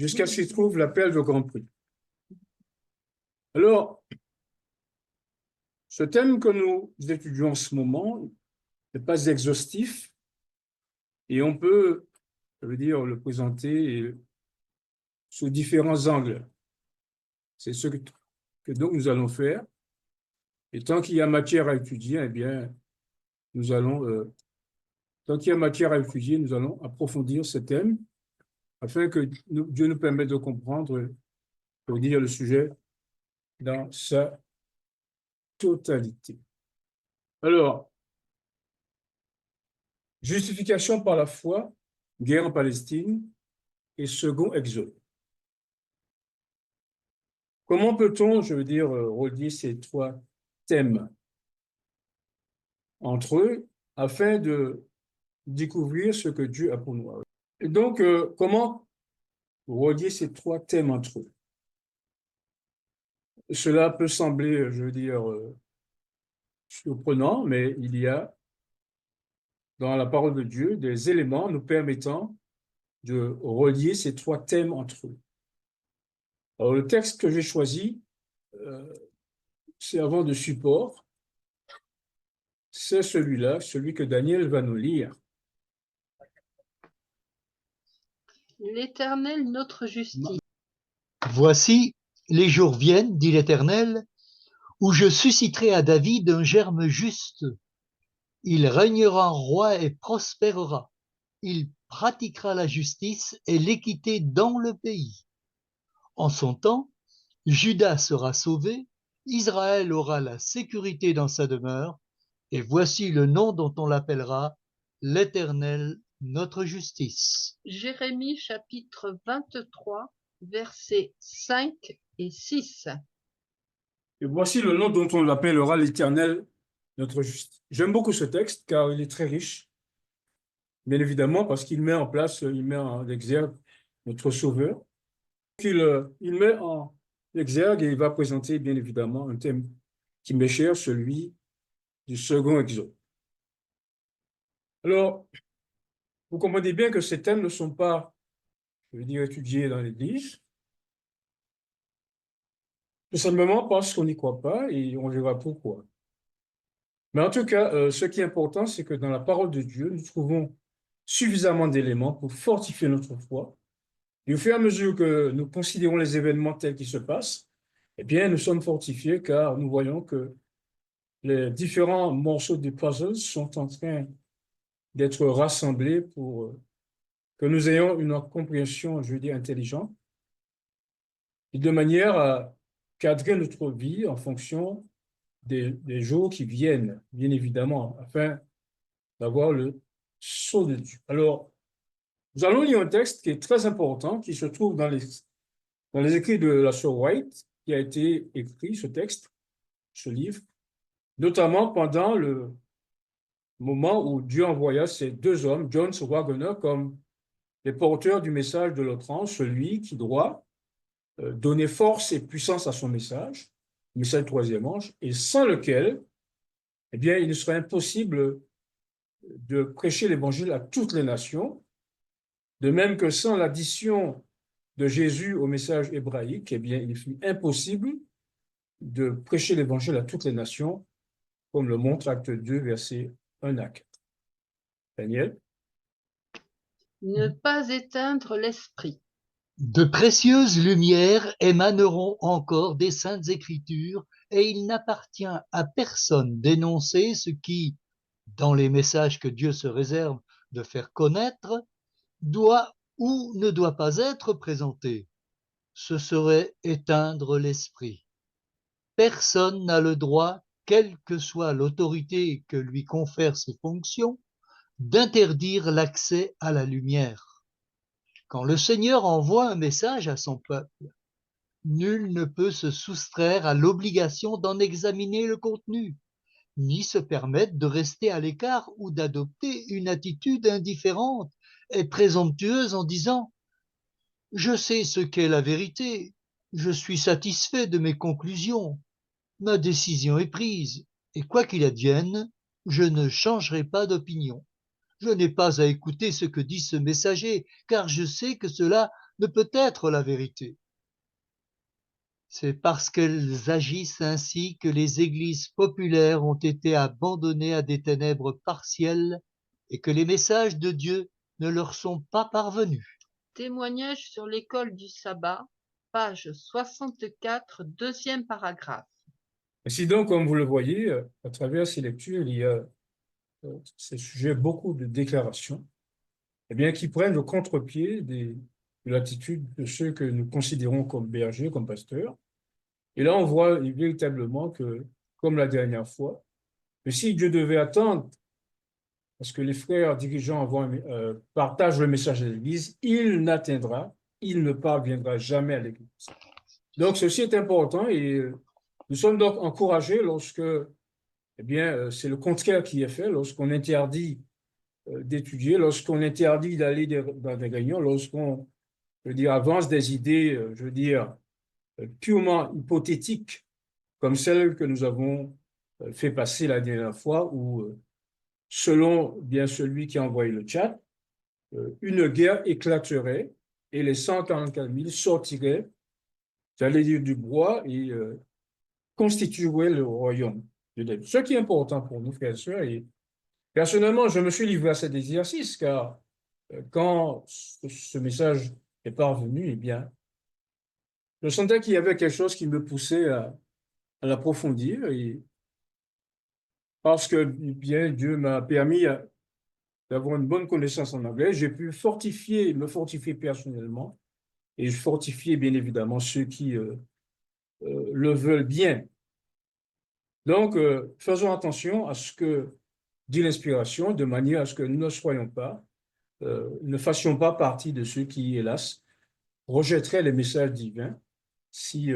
jusqu'à ce qu'il trouve l'appel de Grand Prix. Alors, ce thème que nous étudions en ce moment n'est pas exhaustif et on peut, je veux dire, le présenter sous différents angles. C'est ce que donc nous allons faire. Et tant qu'il y a matière à étudier, eh bien, nous allons, tant qu'il y a matière à étudier, nous allons approfondir ce thème afin que Dieu nous permette de comprendre, je veux dire, le sujet dans sa totalité. Alors, justification par la foi, guerre en Palestine et second exode. Comment peut-on, je veux dire, relier ces trois thèmes entre eux afin de découvrir ce que Dieu a pour nous? Et donc, comment relier ces trois thèmes entre eux? Cela peut sembler, je veux dire, surprenant, mais il y a dans la parole de Dieu des éléments nous permettant de relier ces trois thèmes entre eux. Alors, le texte que j'ai choisi servant de support, c'est celui-là, celui que Daniel va nous lire. L'Éternel, notre justice. Voici, les jours viennent, dit l'Éternel, où je susciterai à David un germe juste. Il régnera roi et prospérera. Il pratiquera la justice et l'équité dans le pays. En son temps, Juda sera sauvé, Israël aura la sécurité dans sa demeure, et voici le nom dont on l'appellera l'Éternel, notre justice. Jérémie chapitre 23, versets 5 et 6. Et voici le nom dont on l'appellera l'Éternel, notre justice. J'aime beaucoup ce texte car il est très riche, bien évidemment, parce qu'il met en place, il met en exergue notre Sauveur. Il met en exergue et il va présenter, bien évidemment, un thème qui m'est cher, celui du second exode. Alors, vous comprenez bien que ces thèmes ne sont pas, je veux dire, étudiés dans l'Église, tout simplement parce qu'on n'y croit pas et on verra pourquoi. Mais en tout cas, ce qui est important, c'est que dans la parole de Dieu, nous trouvons suffisamment d'éléments pour fortifier notre foi. Et au fur et à mesure que nous considérons les événements tels qu'ils se passent, eh bien, nous sommes fortifiés car nous voyons que les différents morceaux du puzzle sont en train d'être rassemblés pour que nous ayons une compréhension, je veux dire, intelligente, et de manière à cadrer notre vie en fonction des jours qui viennent, bien évidemment, afin d'avoir le sceau de Dieu. Alors, nous allons lire un texte qui est très important, qui se trouve dans les écrits de la sœur White, qui a été écrit, ce texte, ce livre, notamment pendant le moment où Dieu envoya ces deux hommes, John Waggoner, comme les porteurs du message de l'autre ange, celui qui doit donner force et puissance à son message, le message du troisième ange, et sans lequel, eh bien, il ne serait impossible de prêcher l'évangile à toutes les nations, de même que sans l'addition de Jésus au message hébraïque, eh bien, il fut impossible de prêcher l'évangile à toutes les nations, comme le montre Acte 2, versets 1 à 4. Daniel. Ne pas éteindre l'esprit. De précieuses lumières émaneront encore des saintes écritures, et il n'appartient à personne d'énoncer ce qui, dans les messages que Dieu se réserve de faire connaître, doit ou ne doit pas être présenté. Ce serait éteindre l'esprit. Personne n'a le droit, quelle que soit l'autorité que lui confèrent ses fonctions, d'interdire l'accès à la lumière. Quand le Seigneur envoie un message à son peuple, nul ne peut se soustraire à l'obligation d'en examiner le contenu, ni se permettre de rester à l'écart ou d'adopter une attitude indifférente et présomptueuse en disant « Je sais ce qu'est la vérité, je suis satisfait de mes conclusions, ma décision est prise, et quoi qu'il advienne, je ne changerai pas d'opinion. Je n'ai pas à écouter ce que dit ce messager, car je sais que cela ne peut être la vérité. C'est parce qu'elles agissent ainsi que les églises populaires ont été abandonnées à des ténèbres partielles et que les messages de Dieu ne leur sont pas parvenus. Témoignage sur l'école du sabbat, page 64, deuxième paragraphe. Ainsi donc, comme vous le voyez, à travers ces lectures, il y a ces sujets, beaucoup de déclarations, eh bien, qui prennent le contre-pied de l'attitude de ceux que nous considérons comme bergers, comme pasteurs. Et là, on voit véritablement que, comme la dernière fois, que si Dieu devait attendre parce que les frères dirigeants partagent le message de l'Église, il n'atteindra, il ne parviendra jamais à l'Église. Donc, ceci est important et nous sommes donc encouragés lorsque, eh bien, c'est le contraire qui est fait, lorsqu'on interdit d'étudier, lorsqu'on interdit d'aller dans des réunions, lorsqu'on, je veux dire, avance des idées, je veux dire, purement hypothétiques, comme celles que nous avons fait passer la dernière fois, où, selon bien celui qui a envoyé le chat, une guerre éclaterait et les 144 000 sortiraient, j'allais dire, du bois et constitueraient le royaume de Dieu. Ce qui est important pour nous, frères et sœurs, et personnellement, je me suis livré à cet exercice car quand ce message est parvenu, eh bien, je sentais qu'il y avait quelque chose qui me poussait à l'approfondir et parce que bien Dieu m'a permis d'avoir une bonne connaissance en anglais, j'ai pu me fortifier personnellement et fortifier bien évidemment ceux qui le veulent bien. Donc, faisons attention à ce que dit l'inspiration, de manière à ce que nous ne fassions pas partie de ceux qui, hélas, rejetteraient les messages divins si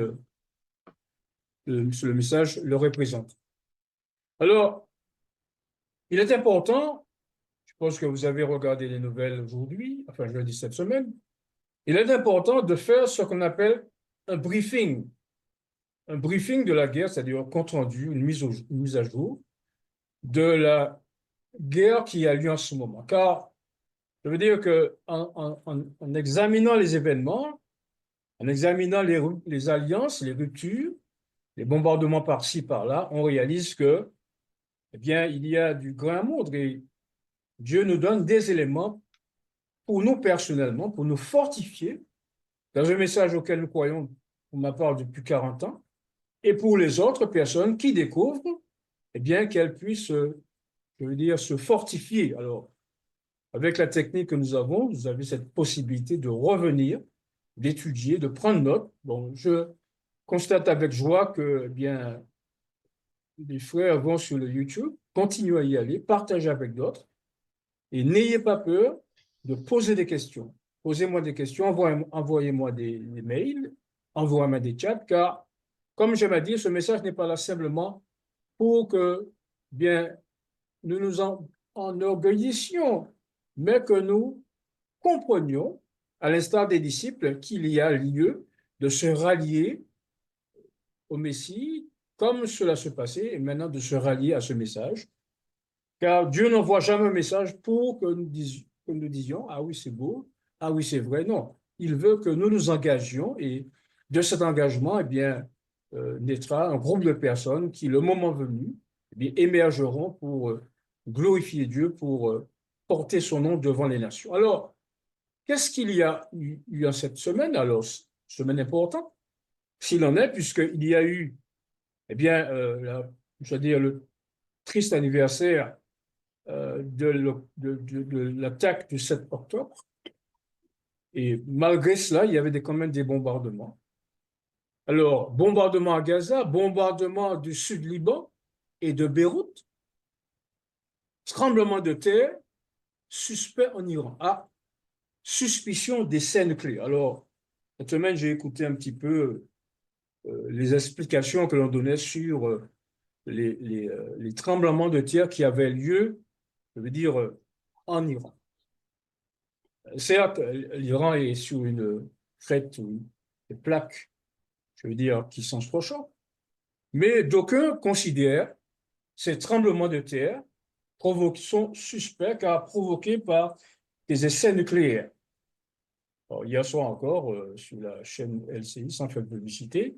le message le représente. Alors, il est important, je pense que vous avez regardé les nouvelles aujourd'hui, enfin, je le dis cette semaine, il est important de faire ce qu'on appelle un briefing de la guerre, c'est-à-dire un compte-rendu, une mise à jour de la guerre qui a lieu en ce moment. Car je veux dire qu'en examinant les événements, en examinant les alliances, les ruptures, les bombardements par-ci, par-là, on réalise que, eh bien, il y a du grain à moudre et Dieu nous donne des éléments pour nous personnellement, pour nous fortifier dans un message auquel nous croyons, pour ma part, depuis 40 ans, et pour les autres personnes qui découvrent, eh bien, qu'elles puissent, je veux dire, se fortifier. Alors, avec la technique que nous avons, vous avez cette possibilité de revenir, d'étudier, de prendre note. Bon, je constate avec joie que, eh bien, les frères vont sur le YouTube, continuez à y aller, partagez avec d'autres, et n'ayez pas peur de poser des questions. Posez-moi des questions, envoyez-moi des mails, envoyez-moi des chats, car, comme j'aime à dire, ce message n'est pas là simplement pour que, bien, nous nous enorgueillissions, mais que nous comprenions, à l'instar des disciples, qu'il y a lieu de se rallier au Messie, comme cela se passait, et maintenant de se rallier à ce message. Car Dieu n'envoie jamais un message pour que nous disions, ah oui, c'est beau, ah oui, c'est vrai. Non, il veut que nous nous engagions et de cet engagement, eh bien, naîtra un groupe de personnes qui, le moment venu, eh bien, émergeront pour glorifier Dieu, pour porter son nom devant les nations. Alors, qu'est-ce qu'il y a eu en cette semaine? Alors, semaine importante, s'il en est, puisqu'il y a eu, eh bien, je veux dire, le triste anniversaire de l'attaque du 7 octobre. Et malgré cela, il y avait quand même des bombardements. Alors, bombardement à Gaza, bombardement du sud-Liban et de Beyrouth, tremblement de terre, suspect en Iran. Ah, suspicion d'essai nucléaire. Alors, cette semaine, j'ai écouté un petit peu les explications que l'on donnait sur les tremblements de terre qui avaient lieu, je veux dire, en Iran. Certes, l'Iran est sur une crête, des plaques, je veux dire, qui sont trop chaudes, mais d'aucuns considèrent ces tremblements de terre sont suspects car provoqués par des essais nucléaires. Alors, hier soir encore, sur la chaîne LCI, sans faire de publicité,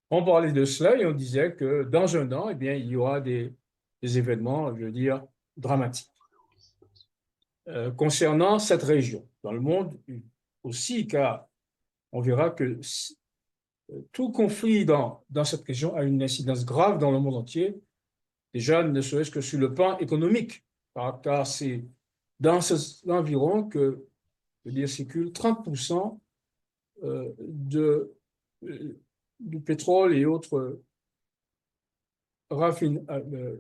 on parlait de cela et on disait que dans un an, eh bien, il y aura des événements, je veux dire, dramatiques concernant cette région. Dans le monde aussi, car on verra que tout conflit dans cette région a une incidence grave dans le monde entier, déjà ne serait-ce que sur le plan économique, car c'est dans cet environ que, je veux dire, circule 30% du pétrole et autres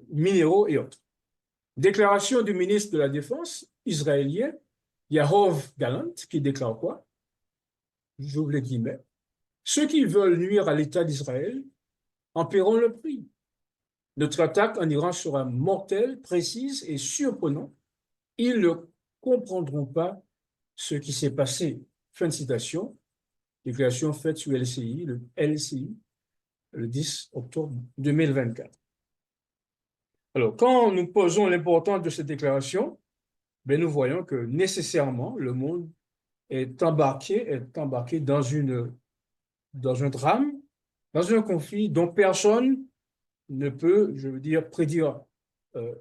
minéraux et autres. Déclaration du ministre de la Défense israélien, Yoav Gallant, qui déclare quoi? J'ouvre les guillemets. Ceux qui veulent nuire à l'État d'Israël en paieront le prix. Notre attaque en Iran sera mortelle, précise et surprenante. Ils ne comprendront pas ce qui s'est passé. Fin de citation. Déclaration faite sur LCI, le 10 octobre 2024. Alors, quand nous posons l'importance de cette déclaration, ben, nous voyons que nécessairement le monde est embarqué dans un drame, dans un conflit dont personne ne peut, je veux dire, prédire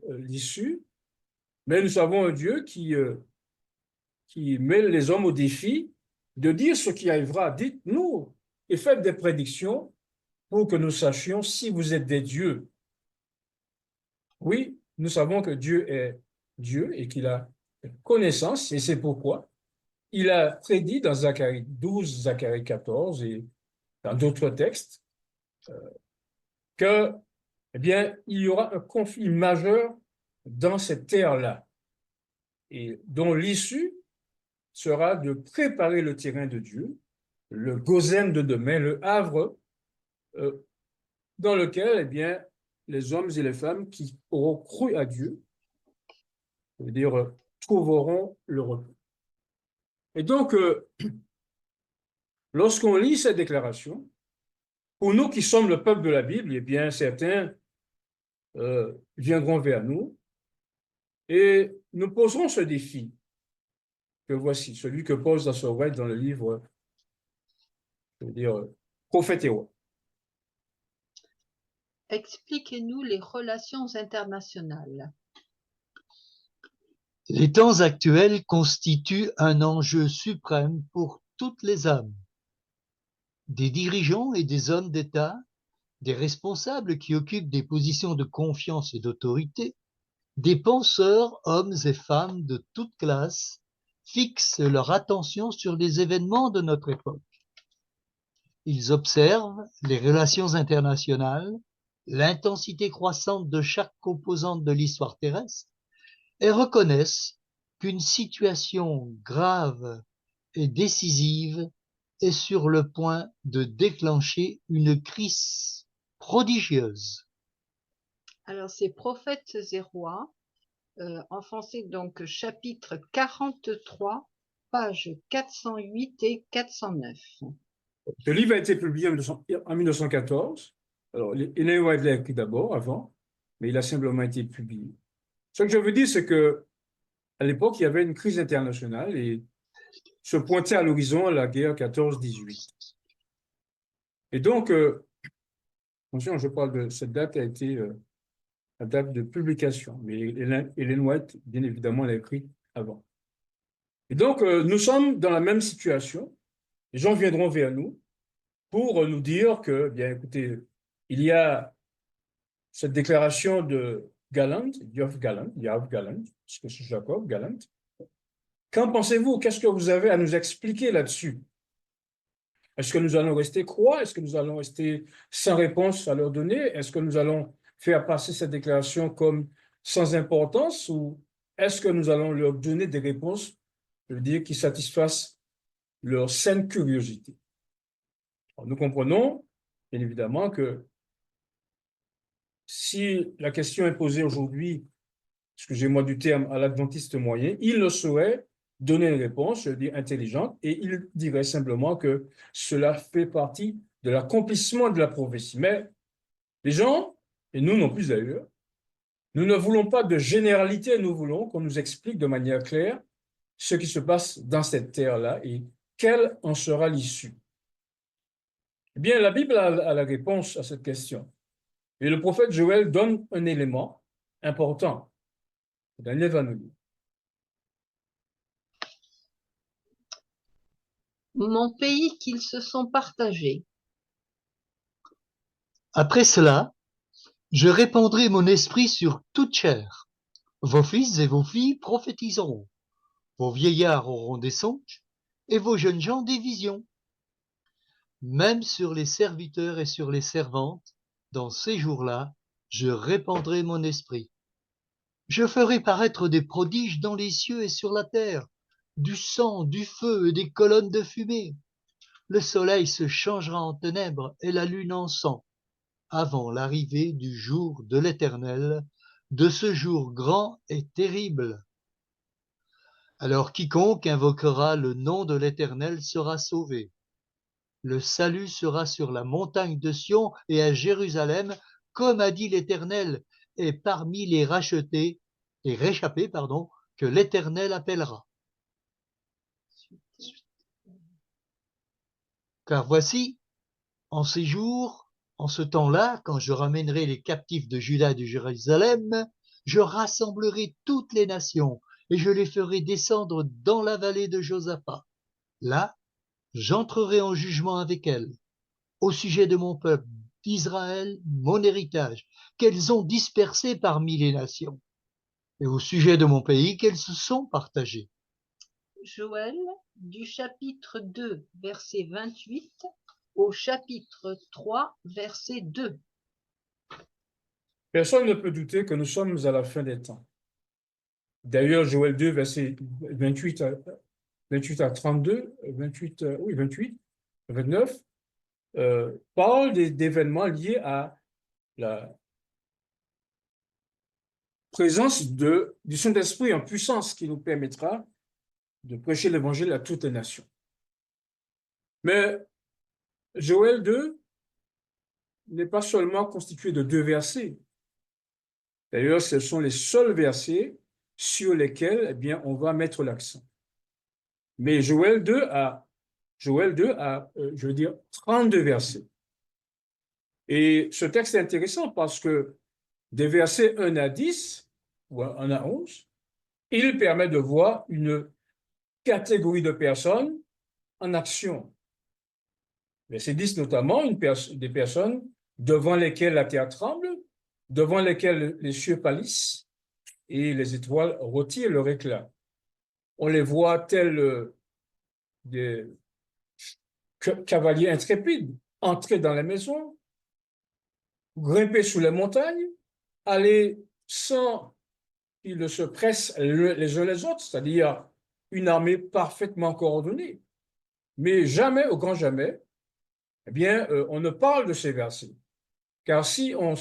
l'issue. Mais nous avons un Dieu qui met les hommes au défi de dire ce qui arrivera. Dites-nous et faites des prédictions pour que nous sachions si vous êtes des dieux. Oui, nous savons que Dieu est Dieu et qu'il a connaissance, et c'est pourquoi il a prédit dans Zacharie 12, Zacharie 14 et dans d'autres textes que, eh bien, il y aura un conflit majeur dans cette terre-là et dont l'issue sera de préparer le terrain de Dieu, le Gozen de demain, le havre dans lequel, eh bien, les hommes et les femmes qui auront cru à Dieu, je veux dire, trouveront le repos. Et donc, lorsqu'on lit cette déclaration, pour nous qui sommes le peuple de la Bible, eh bien, certains viendront vers nous et nous poserons ce défi que voici, celui que pose dans son dans le livre, je veux dire, Prophète et roi. Expliquez-nous les relations internationales. Les temps actuels constituent un enjeu suprême pour toutes les âmes. Des dirigeants et des hommes d'État, des responsables qui occupent des positions de confiance et d'autorité, des penseurs, hommes et femmes de toutes classes, fixent leur attention sur les événements de notre époque. Ils observent les relations internationales, l'intensité croissante de chaque composante de l'histoire terrestre et reconnaissent qu'une situation grave et décisive est sur le point de déclencher une crise prodigieuse. Alors, c'est Prophètes et rois, en français, donc chapitre 43, pages 408 et 409. Ce livre a été publié en 1914. Alors, Ellen White l'a écrit d'abord, avant, mais il a simplement été publié. Ce que je veux dire, c'est que à l'époque, il y avait une crise internationale et se pointait à l'horizon la guerre 14-18. Et donc, attention, je parle de cette date a été la date de publication, mais Ellen White, bien évidemment, l'a écrit avant. Et donc, nous sommes dans la même situation. Les gens viendront vers nous pour nous dire que, bien, écoutez, il y a cette déclaration de Gallant, Yoav Gallant, parce que c'est Jacob Gallant. Qu'en pensez-vous? Qu'est-ce que vous avez à nous expliquer là-dessus? Est-ce que nous allons rester croix? Est-ce que nous allons rester sans réponse à leur donner? Est-ce que nous allons faire passer cette déclaration comme sans importance? Ou est-ce que nous allons leur donner des réponses, je veux dire, qui satisfassent leur saine curiosité? Alors, nous comprenons, bien évidemment, que si la question est posée aujourd'hui, excusez-moi du terme, à l'adventiste moyen, il ne saurait donner une réponse, je veux dire, intelligente, et il dirait simplement que cela fait partie de l'accomplissement de la prophétie. Mais les gens, et nous non plus d'ailleurs, nous ne voulons pas de généralité, nous voulons qu'on nous explique de manière claire ce qui se passe dans cette terre-là et quelle en sera l'issue? Eh bien, la Bible a la réponse à cette question. Et le prophète Joël donne un élément important. Daniel va nous lire. Mon pays qu'ils se sont partagés. Après cela, je répandrai mon esprit sur toute chair. Vos fils et vos filles prophétiseront. Vos vieillards auront des songes et vos jeunes gens des visions. Même sur les serviteurs et sur les servantes, dans ces jours-là, je répandrai mon esprit. Je ferai paraître des prodiges dans les cieux et sur la terre, du sang, du feu et des colonnes de fumée. Le soleil se changera en ténèbres et la lune en sang, avant l'arrivée du jour de l'Éternel, de ce jour grand et terrible. Alors quiconque invoquera le nom de l'Éternel sera sauvé. Le salut sera sur la montagne de Sion et à Jérusalem, comme a dit l'Éternel, et parmi les rachetés, les réchappés, pardon, que l'Éternel appellera. Car voici, en ces jours, en ce temps-là, quand je ramènerai les captifs de Juda et de Jérusalem, je rassemblerai toutes les nations et je les ferai descendre dans la vallée de Josaphat. Là, j'entrerai en jugement avec elles au sujet de mon peuple, d'Israël, mon héritage, qu'elles ont dispersé parmi les nations, et au sujet de mon pays, qu'elles se sont partagées. Joël, du chapitre 2, verset 28 au chapitre 3, verset 2. Personne ne peut douter que nous sommes à la fin des temps. D'ailleurs, Joël 2, verset 28 à 32, 28, 29, parle d'événements liés à la présence du Saint-Esprit en puissance qui nous permettra de prêcher l'Évangile à toutes les nations. Mais Joël 2 n'est pas seulement constitué de 2 versets. D'ailleurs, ce sont les seuls versets sur lesquels eh bien, on va mettre l'accent. Mais Joël 2 a, je veux dire, 32 versets. Et ce texte est intéressant parce que des versets 1 à 10, ou 1 à 11, il permet de voir une catégorie de personnes en action. Verset 10 notamment, des personnes devant lesquelles la terre tremble, devant lesquelles les cieux pâlissent et les étoiles retirent leur éclat. On les voit tels des cavaliers intrépides entrer dans les maisons, grimper sous les montagnes, aller sans qu'ils ne se pressent les uns les autres, c'est-à-dire une armée parfaitement coordonnée. Mais jamais, au grand jamais, eh bien, on ne parle de ces versets. Car si on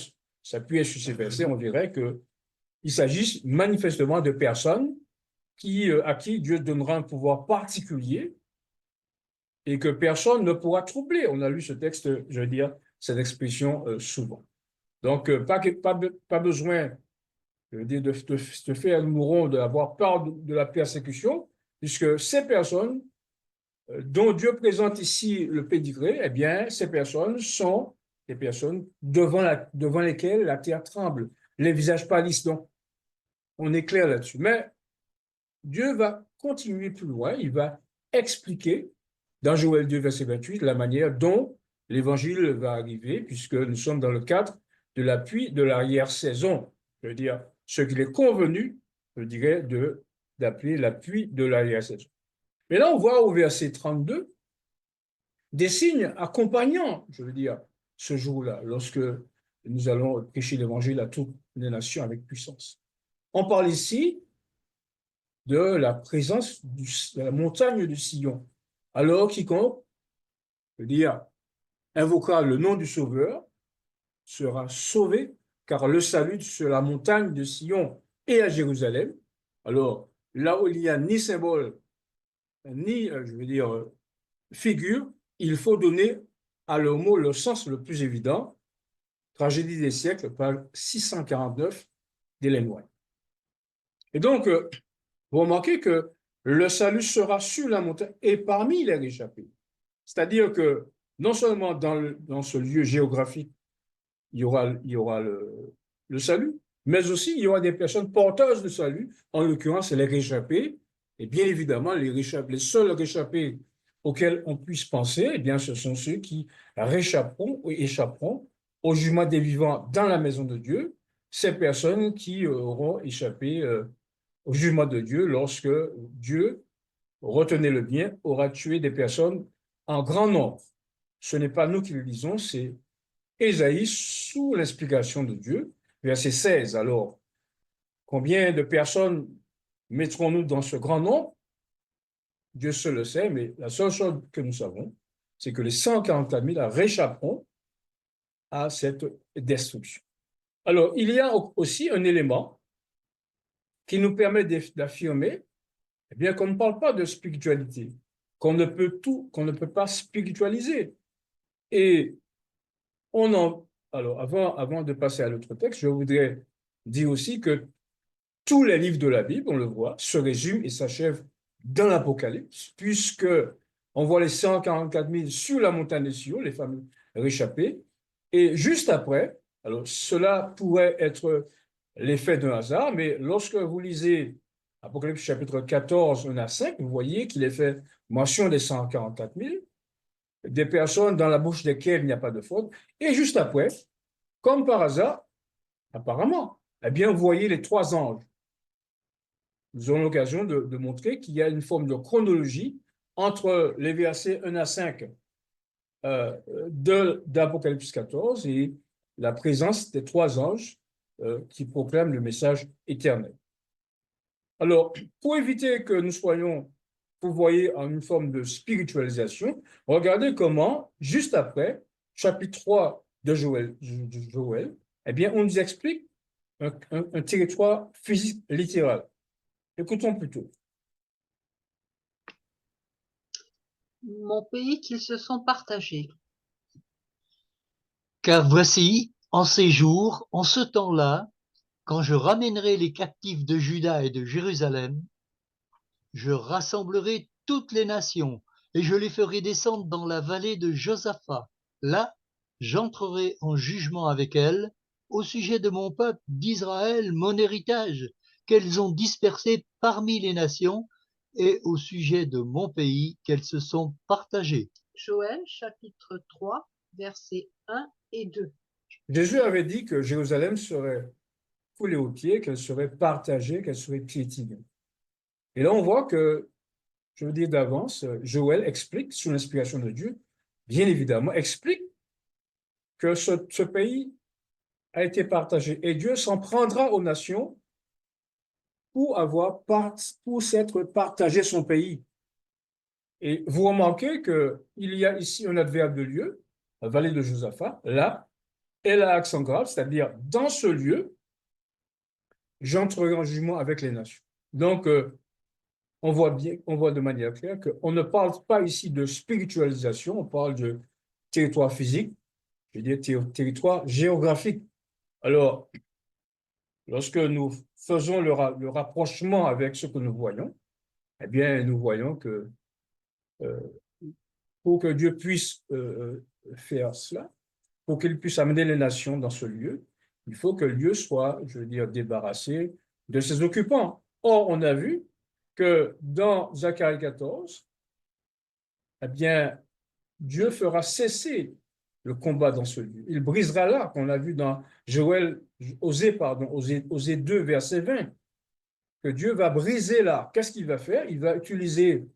s'appuyait sur ces versets, on dirait qu'il s'agit manifestement de personnes à qui Dieu donnera un pouvoir particulier et que personne ne pourra troubler. On a lu ce texte, je veux dire, cette expression souvent. Donc, pas besoin de faire le mouron, d'avoir peur de la persécution, puisque ces personnes dont Dieu présente ici le pédigré, eh bien, ces personnes sont des personnes devant lesquelles la terre tremble, les visages pâlissent. Donc, on est clair là-dessus. Mais Dieu va continuer plus loin, il va expliquer dans Joël 2, verset 28, la manière dont l'évangile va arriver, puisque nous sommes dans le cadre de l'appui de l'arrière-saison. Je veux dire, ce qu'il est convenu, je dirais, d'appeler l'appui de l'arrière-saison. Mais là, on voit au verset 32 des signes accompagnant, je veux dire, ce jour-là, lorsque nous allons prêcher l'évangile à toutes les nations avec puissance. On parle ici de la présence de la montagne de Sion. Alors, quiconque, je veux dire, invoquera le nom du Sauveur sera sauvé, car le salut sur la montagne de Sion et à Jérusalem. Alors, là où il n'y a ni symbole, ni, je veux dire, figure, il faut donner à le mot le sens le plus évident. Tragédie des siècles, page 649 d'Hélène White. Et donc, vous remarquez que le salut sera sur la montagne et parmi les réchappés. C'est-à-dire que non seulement dans ce lieu géographique, il y aura le salut, mais aussi il y aura des personnes porteuses de salut, en l'occurrence les réchappés, et bien évidemment les seuls réchappés auxquels on puisse penser, eh bien, ce sont ceux qui réchapperont ou échapperont au jugement des vivants dans la maison de Dieu, ces personnes qui auront échappé au jugement de Dieu lorsque Dieu, retenez le bien, aura tué des personnes en grand nombre. Ce n'est pas nous qui le disons, c'est Ésaïe sous l'explication de Dieu, verset 16. Alors, combien de personnes mettrons-nous dans ce grand nombre? Dieu seul le sait, mais la seule chose que nous savons, c'est que les 144 000 réchapperont à cette destruction. Alors, il y a aussi un élément qui nous permet d'affirmer, eh bien, qu'on ne parle pas de spiritualité, qu'on ne peut pas spiritualiser. Et alors, avant de passer à l'autre texte, je voudrais dire aussi que tous les livres de la Bible, on le voit, se résument et s'achèvent dans l'Apocalypse, puisque on voit les 144 000 sur la montagne de Sion, les fameux réchappés, et juste après, alors cela pourrait être l'effet d'un hasard, mais lorsque vous lisez Apocalypse chapitre 14, 1 à 5, vous voyez qu'il est fait mention des 144 000, des personnes dans la bouche desquelles il n'y a pas de faute, et juste après, comme par hasard, apparemment, eh bien, vous voyez les 3 anges. Nous aurons l'occasion de montrer qu'il y a une forme de chronologie entre les versets 1 à 5 d'Apocalypse 14 et la présence des 3 anges qui proclament le message éternel. Alors, pour éviter que nous soyons, vous voyez, en une forme de spiritualisation, regardez comment, juste après, chapitre 3 de Joël, eh bien, on nous explique un territoire physique littéral. Écoutons plutôt. Mon pays qu'ils se sont partagés. Car voici, en ces jours, en ce temps-là, quand je ramènerai les captifs de Juda et de Jérusalem, je rassemblerai toutes les nations et je les ferai descendre dans la vallée de Josaphat. Là, j'entrerai en jugement avec elles au sujet de mon peuple d'Israël, mon héritage, qu'elles ont dispersé parmi les nations, et au sujet de mon pays qu'elles se sont partagées. Joël chapitre 3, versets 1 et 2. Jésus avait dit que Jérusalem serait foulée aux pieds, qu'elle serait partagée, qu'elle serait piétinée. Et là, on voit que, je veux dire d'avance, Joël explique, sous l'inspiration de Dieu, bien évidemment, explique que ce pays a été partagé. Et Dieu s'en prendra aux nations pour s'être partagé son pays. Et vous remarquez qu'il y a ici un adverbe de lieu, la vallée de Josaphat, là, et là, accent grave, c'est-à-dire dans ce lieu, j'entrerai en jugement avec les nations. Donc, on voit de manière claire qu'on ne parle pas ici de spiritualisation, on parle de territoire physique, je veux dire territoire géographique. Alors, lorsque nous faisons le rapprochement avec ce que nous voyons, eh bien, nous voyons que pour que Dieu puisse faire cela, pour qu'il puisse amener les nations dans ce lieu, il faut que le lieu soit, je veux dire, débarrassé de ses occupants. Or, on a vu que dans Zacharie 14, eh bien, Dieu fera cesser le combat dans ce lieu. Il brisera l'arc, on l'a vu dans Osée 2, verset 20, que Dieu va briser l'arc. Qu'est-ce qu'il va faire? Il va utiliser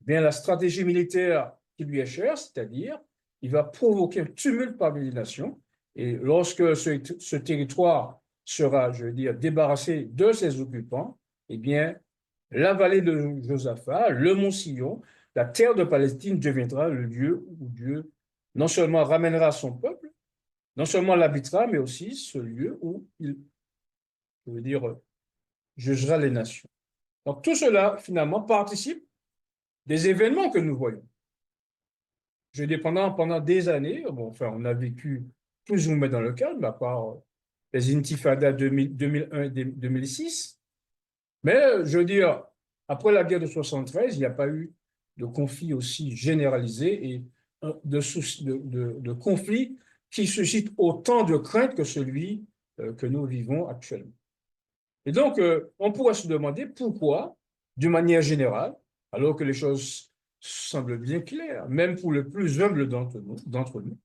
bien la stratégie militaire qui lui est chère, c'est-à-dire il va provoquer un tumulte parmi les nations. Et lorsque ce territoire sera, je veux dire, débarrassé de ses occupants, eh bien, la vallée de Josaphat, le mont Sion, la terre de Palestine deviendra le lieu où Dieu non seulement ramènera son peuple, non seulement l'habitera, mais aussi ce lieu où il, je veux dire, jugera les nations. Donc tout cela, finalement, participe des événements que nous voyons. Je dis pendant des années, bon, enfin, on a vécu plus ou moins dans le calme, à part les intifadas 2001 et 2006. Mais je veux dire, après la guerre de 73, il n'y a pas eu de conflit aussi généralisé et de conflits qui suscitent autant de crainte que celui que nous vivons actuellement. Et donc, on pourrait se demander pourquoi, d'une manière générale, alors que les choses semblent bien claires, même pour le plus humble d'entre nous,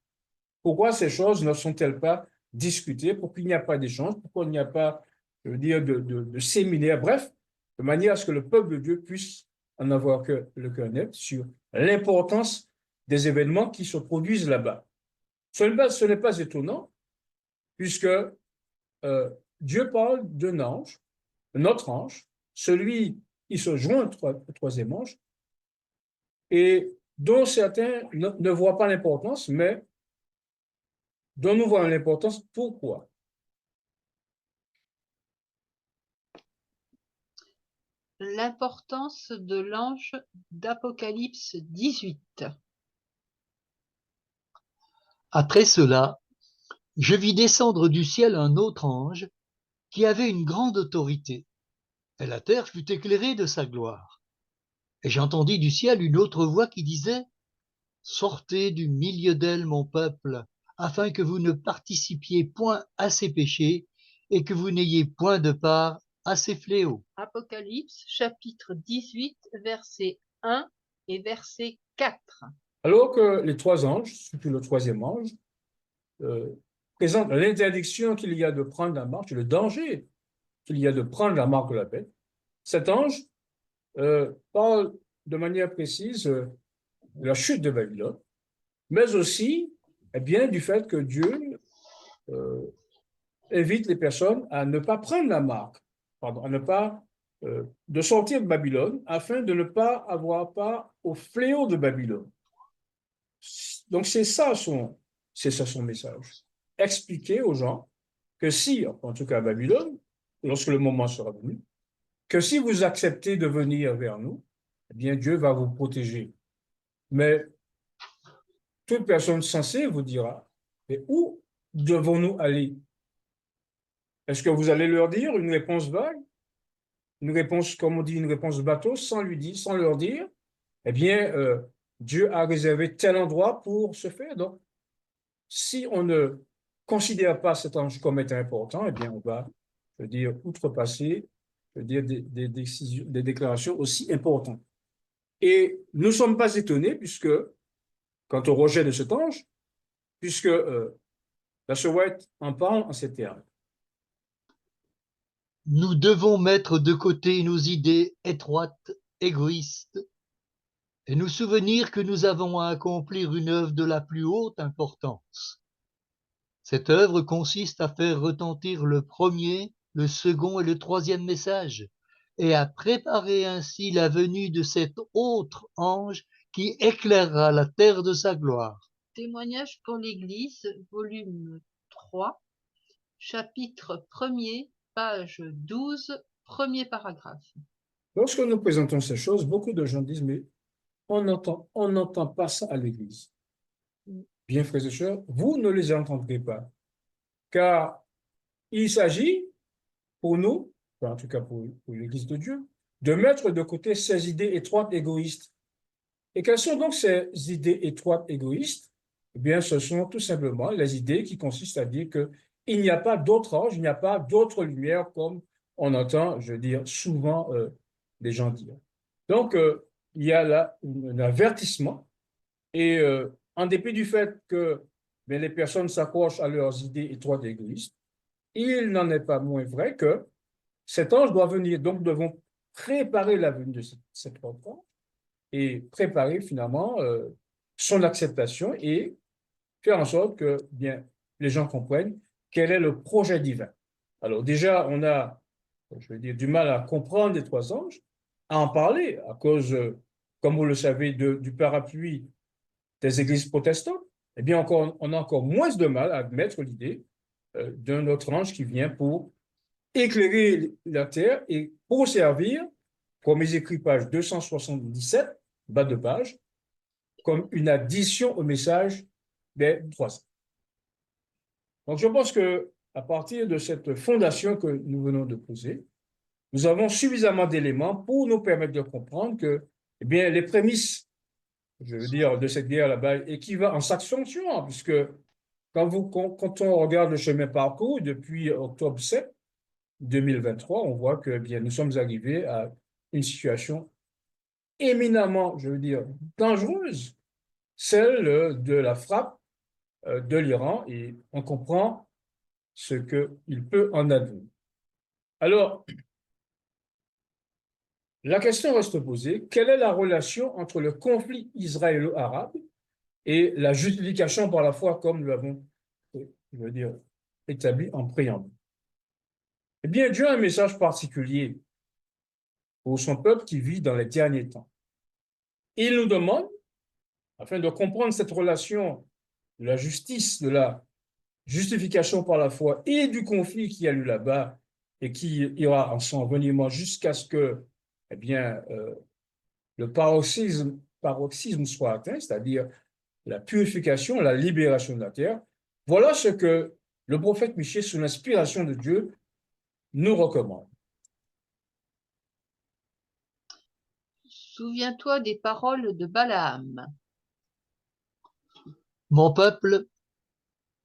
pourquoi ces choses ne sont-elles pas discutées, pourquoi il n'y a pas d'échange, pourquoi il n'y a pas, je veux dire, de séminaire, bref, de manière à ce que le peuple de Dieu puisse en avoir le cœur net sur l'importance des événements qui se produisent là-bas. Ce n'est pas étonnant, puisque Dieu parle d'un ange, notre ange, celui qui se joint au troisième ange, et dont certains ne voient pas l'importance, mais dont nous voyons l'importance. Pourquoi? L'importance de l'ange d'Apocalypse 18. Après cela, je vis descendre du ciel un autre ange qui avait une grande autorité, et la terre fut éclairée de sa gloire. Et j'entendis du ciel une autre voix qui disait: Sortez du milieu d'elle, mon peuple, afin que vous ne participiez point à ses péchés et que vous n'ayez point de part à ses fléaux. Apocalypse chapitre 18, verset 1 et verset 4. Alors que les trois anges, surtout le troisième ange, présentent l'interdiction qu'il y a de prendre la marque, le danger qu'il y a de prendre la marque de la bête, cet ange parle de manière précise de la chute de Babylone, mais aussi eh bien, du fait que Dieu invite les personnes à ne pas prendre la marque, pardon, à ne pas de sortir de Babylone afin de ne pas avoir part au fléau de Babylone. Donc c'est ça son message. Expliquer aux gens que si, en tout cas à Babylone, lorsque le moment sera venu, que si vous acceptez de venir vers nous, eh bien Dieu va vous protéger. Mais toute personne sensée vous dira, mais où devons-nous aller? Est-ce que vous allez leur dire une réponse vague? Une réponse, comme on dit, une réponse bateau, sans leur dire, eh bien, Dieu a réservé tel endroit pour ce faire. Donc, si on ne considère pas cet ange comme étant important, eh bien, on va, je veux dire, outrepasser, je veux dire, des déclarations aussi importantes. Et nous ne sommes pas étonnés, puisque, quant au rejet de cet ange, puisque la White en parle en ces termes. Nous devons mettre de côté nos idées étroites, égoïstes, et nous souvenir que nous avons à accomplir une œuvre de la plus haute importance. Cette œuvre consiste à faire retentir le premier, le second et le troisième message, et à préparer ainsi la venue de cet autre ange qui éclairera la terre de sa gloire. Témoignage pour l'Église, volume 3, chapitre 1er, page 12, premier paragraphe. Lorsque nous présentons ces choses, beaucoup de gens disent, mais on n'entend pas ça à l'Église. Bien, frères et sœurs, vous ne les entendrez pas, car il s'agit pour nous, en tout cas pour l'Église de Dieu, de mettre de côté ces idées étroites égoïstes. Et quelles sont donc ces idées étroites égoïstes? Eh bien, ce sont tout simplement les idées qui consistent à dire qu'il n'y a pas d'autre ange, il n'y a pas d'autre lumière, comme on entend, je veux dire, souvent les gens dire. Donc, il y a là un avertissement, et en dépit du fait que bien, les personnes s'accrochent à leurs idées étroites et égoïstes, il n'en est pas moins vrai que cet ange doit venir. Donc, nous devons préparer la venue de cet enfant et préparer finalement son acceptation et faire en sorte que bien, les gens comprennent quel est le projet divin. Alors déjà, on a, je veux dire, du mal à comprendre les trois anges, à en parler à cause, comme vous le savez, du parapluie des églises protestantes. Eh bien, on a encore moins de mal à admettre l'idée d'un autre ange qui vient pour éclairer la terre et pour servir, comme est écrit page 277, bas de page, comme une addition au message des trois ans. Donc, je pense que à partir de cette fondation que nous venons de poser, nous avons suffisamment d'éléments pour nous permettre de comprendre que, eh bien, les prémices, je veux dire, de cette guerre là-bas équivalent en s'accentuant, puisque quand on regarde le chemin parcouru depuis octobre 7 2023, on voit que, eh bien, nous sommes arrivés à une situation éminemment, je veux dire, dangereuse, celle de la frappe de l'Iran, et on comprend ce qu'il peut en advenir. Alors, la question reste posée, quelle est la relation entre le conflit israélo-arabe et la justification par la foi, comme nous l'avons, je veux dire, établi en préambule? Eh bien, Dieu a un message particulier pour son peuple qui vit dans les derniers temps. Il nous demande, afin de comprendre cette relation de la justice, de la justification par la foi et du conflit qui a lieu là-bas et qui ira en son envenimement jusqu'à ce que, eh bien, le paroxysme soit atteint, c'est-à-dire la purification, la libération de la terre. Voilà ce que le prophète Michée, sous l'inspiration de Dieu, nous recommande. Souviens-toi des paroles de Balaam. Mon peuple,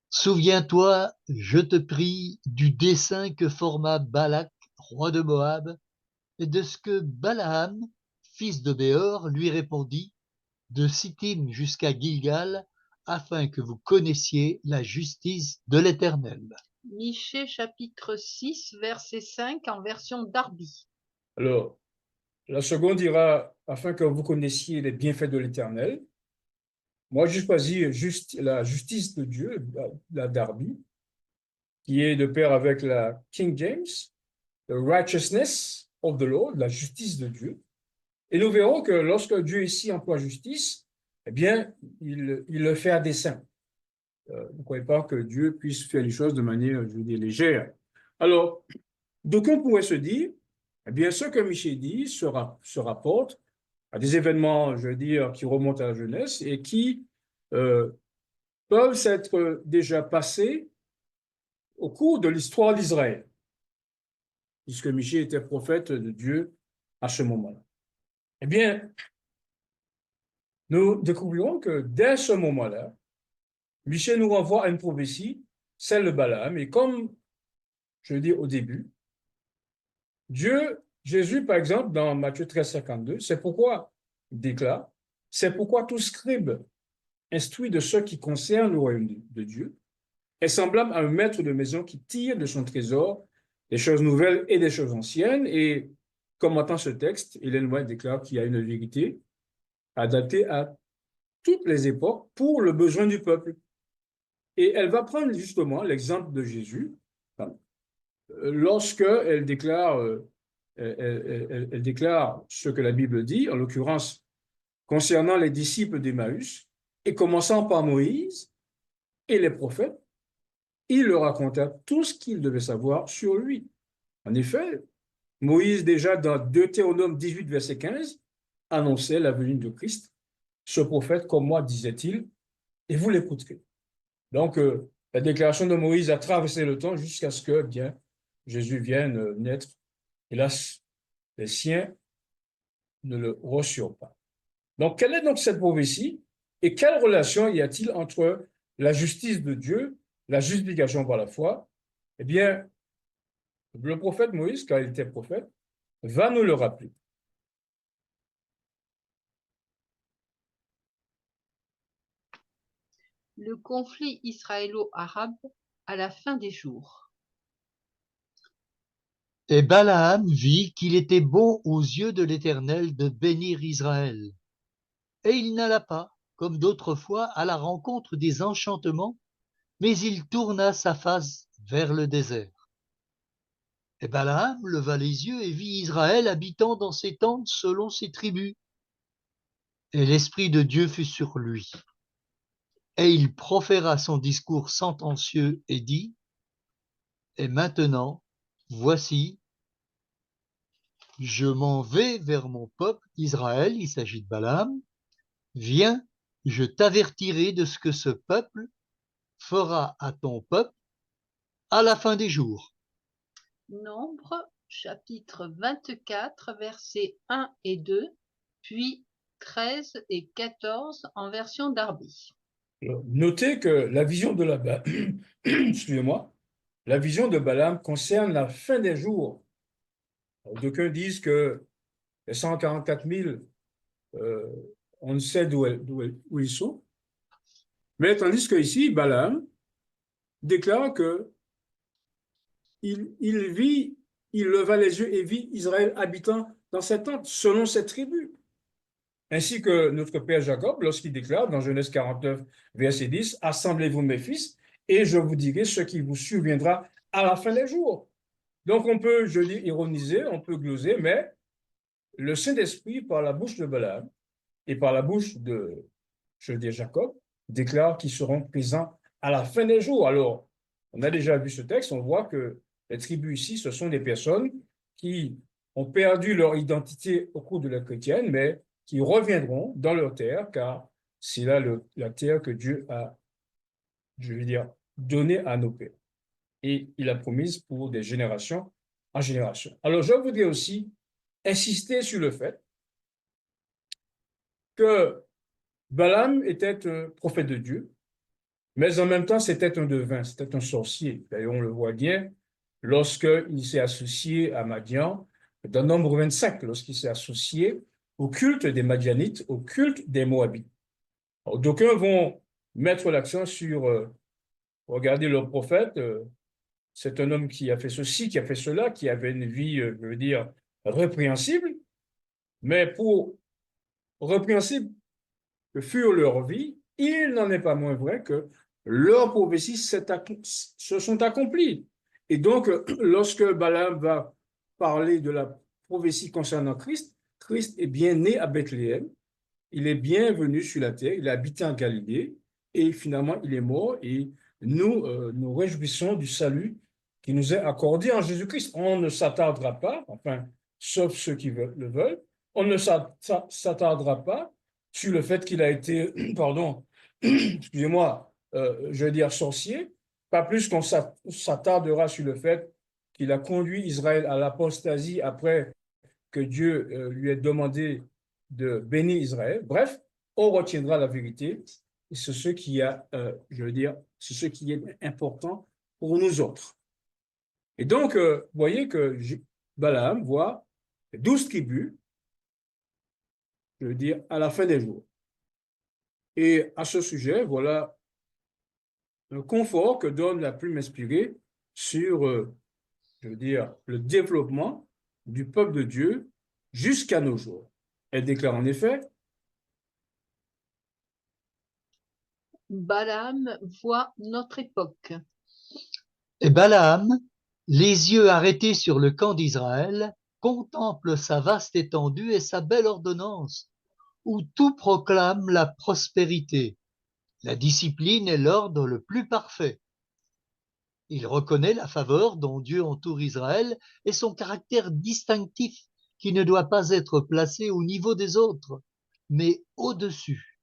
souviens-toi, je te prie, du dessein que forma Balak, roi de Moab, et de ce que Balaam, fils de Béor, lui répondit, de Sittim jusqu'à Gilgal, afin que vous connaissiez la justice de l'Éternel. Michée chapitre 6, verset 5 en version Darby. Alors, la seconde dira, afin que vous connaissiez les bienfaits de l'Éternel. Moi, j'ai choisi la justice de Dieu, la Darby, qui est de pair avec la King James, the righteousness of the Lord, la justice de Dieu. Et nous verrons que lorsque Dieu ici emploie justice, eh bien, il le fait à dessein. Ne croyez pas que Dieu puisse faire les choses de manière, je veux dire, légère. Alors, donc on pourrait se dire, eh bien, ce que Michée dit se rapporte à des événements, je veux dire, qui remontent à la jeunesse et qui peuvent s'être déjà passés au cours de l'histoire d'Israël, puisque Michée était prophète de Dieu à ce moment-là. Eh bien, nous découvrirons que dès ce moment-là, Michée nous renvoie à une prophétie, celle de Balaam, et comme je le dis au début, Jésus, par exemple, dans Matthieu 13, 52, c'est pourquoi il déclare, c'est pourquoi tout scribe instruit de ce qui concerne le royaume de Dieu est semblable à un maître de maison qui tire de son trésor des choses nouvelles et des choses anciennes. Et commentant ce texte, Ellen White déclare qu'il y a une vérité adaptée à toutes les époques pour le besoin du peuple. Et elle va prendre justement l'exemple de Jésus lorsque elle déclare ce que la Bible dit, en l'occurrence concernant les disciples d'Emmaüs, et commençant par Moïse et les prophètes, il leur raconta tout ce qu'ils devaient savoir sur lui. En effet, Moïse, déjà dans Deutéronome 18, verset 15, annonçait la venue de Christ. Ce prophète, comme moi, disait-il, et vous l'écouterez. Donc, la déclaration de Moïse a traversé le temps jusqu'à ce que, bien, Jésus vienne naître. Hélas, les siens ne le reçurent pas. Donc, quelle est donc cette prophétie et quelle relation y a-t-il entre la justice de Dieu, la justification par la foi? Eh bien, le prophète Moïse, quand il était prophète, va nous le rappeler. Le conflit israélo-arabe à la fin des jours. Et Balaam vit qu'il était bon aux yeux de l'Éternel de bénir Israël. Et il n'alla pas, comme d'autres fois, à la rencontre des enchantements, mais il tourna sa face vers le désert. Et Balaam leva les yeux et vit Israël habitant dans ses tentes selon ses tribus. Et l'Esprit de Dieu fut sur lui. Et il proféra son discours sentencieux et dit, et maintenant, voici, je m'en vais vers mon peuple Israël, il s'agit de Balaam, viens, je t'avertirai de ce que ce peuple fera à ton peuple à la fin des jours. Nombre chapitre 24, versets 1 et 2, puis 13 et 14 en version Darby. Notez que la vision de excusez-moi, la vision de Balaam concerne la fin des jours. D'aucuns disent que les 144 000, on ne sait où ils sont. Mais tandis qu'ici, Balaam déclare que il leva les yeux et vit Israël habitant dans cette tente, selon cette tribu. Ainsi que notre père Jacob, lorsqu'il déclare dans Genèse 49, verset 10, « Assemblez-vous mes fils, et je vous dirai ce qui vous surviendra à la fin des jours. » Donc on peut, je dis, ironiser, on peut gloser, mais le Saint-Esprit, par la bouche de Balaam et par la bouche de, je dis, Jacob, déclare qu'ils seront présents à la fin des jours. Alors, on a déjà vu ce texte, on voit que les tribus ici, ce sont des personnes qui ont perdu leur identité au cours de la chrétienne, mais qui reviendront dans leur terre, car c'est là la terre que Dieu a, je veux dire, donnée à nos pères. Et il a promise pour des générations en génération. Alors, je voudrais aussi insister sur le fait que Balaam était un prophète de Dieu, mais en même temps, c'était un devin, c'était un sorcier. D'ailleurs, on le voit bien lorsqu'il s'est associé à Madian, dans Nombre 25, lorsqu'il s'est associé au culte des Madianites, au culte des Moabites. D'aucuns vont mettre l'accent sur, regardez le prophète, c'est un homme qui a fait ceci, qui a fait cela, qui avait une vie, je veux dire, répréhensible, mais pour répréhensible que furent leur vie, il n'en est pas moins vrai que leurs prophéties se sont accomplies. Et donc, lorsque Balaam va parler de la prophétie concernant Christ, Christ est bien né à Bethléem, il est bien venu sur la terre, il a habité en Galilée, et finalement, il est mort, et nous nous réjouissons du salut qui nous est accordé en Jésus-Christ. On ne s'attardera pas, enfin, sauf ceux qui le veulent, on ne s'attardera pas sur le fait qu'il a été, pardon, excusez-moi, je veux dire sorcier, pas plus qu'on s'attardera sur le fait qu'il a conduit Israël à l'apostasie après que Dieu lui ait demandé de bénir Israël. Bref, on retiendra la vérité et c'est ce qui a, je veux dire, c'est ce qui est important pour nous autres. Et donc, vous voyez que Balaam voit 12 tribus, je veux dire, à la fin des jours. Et à ce sujet, voilà le confort que donne la plume inspirée sur, je veux dire, le développement du peuple de Dieu jusqu'à nos jours. Elle déclare en effet, Balaam voit notre époque. Et Balaam, les yeux arrêtés sur le camp d'Israël, contemple sa vaste étendue et sa belle ordonnance, où tout proclame la prospérité, la discipline et l'ordre le plus parfait. Il reconnaît la faveur dont Dieu entoure Israël et son caractère distinctif qui ne doit pas être placé au niveau des autres, mais au-dessus.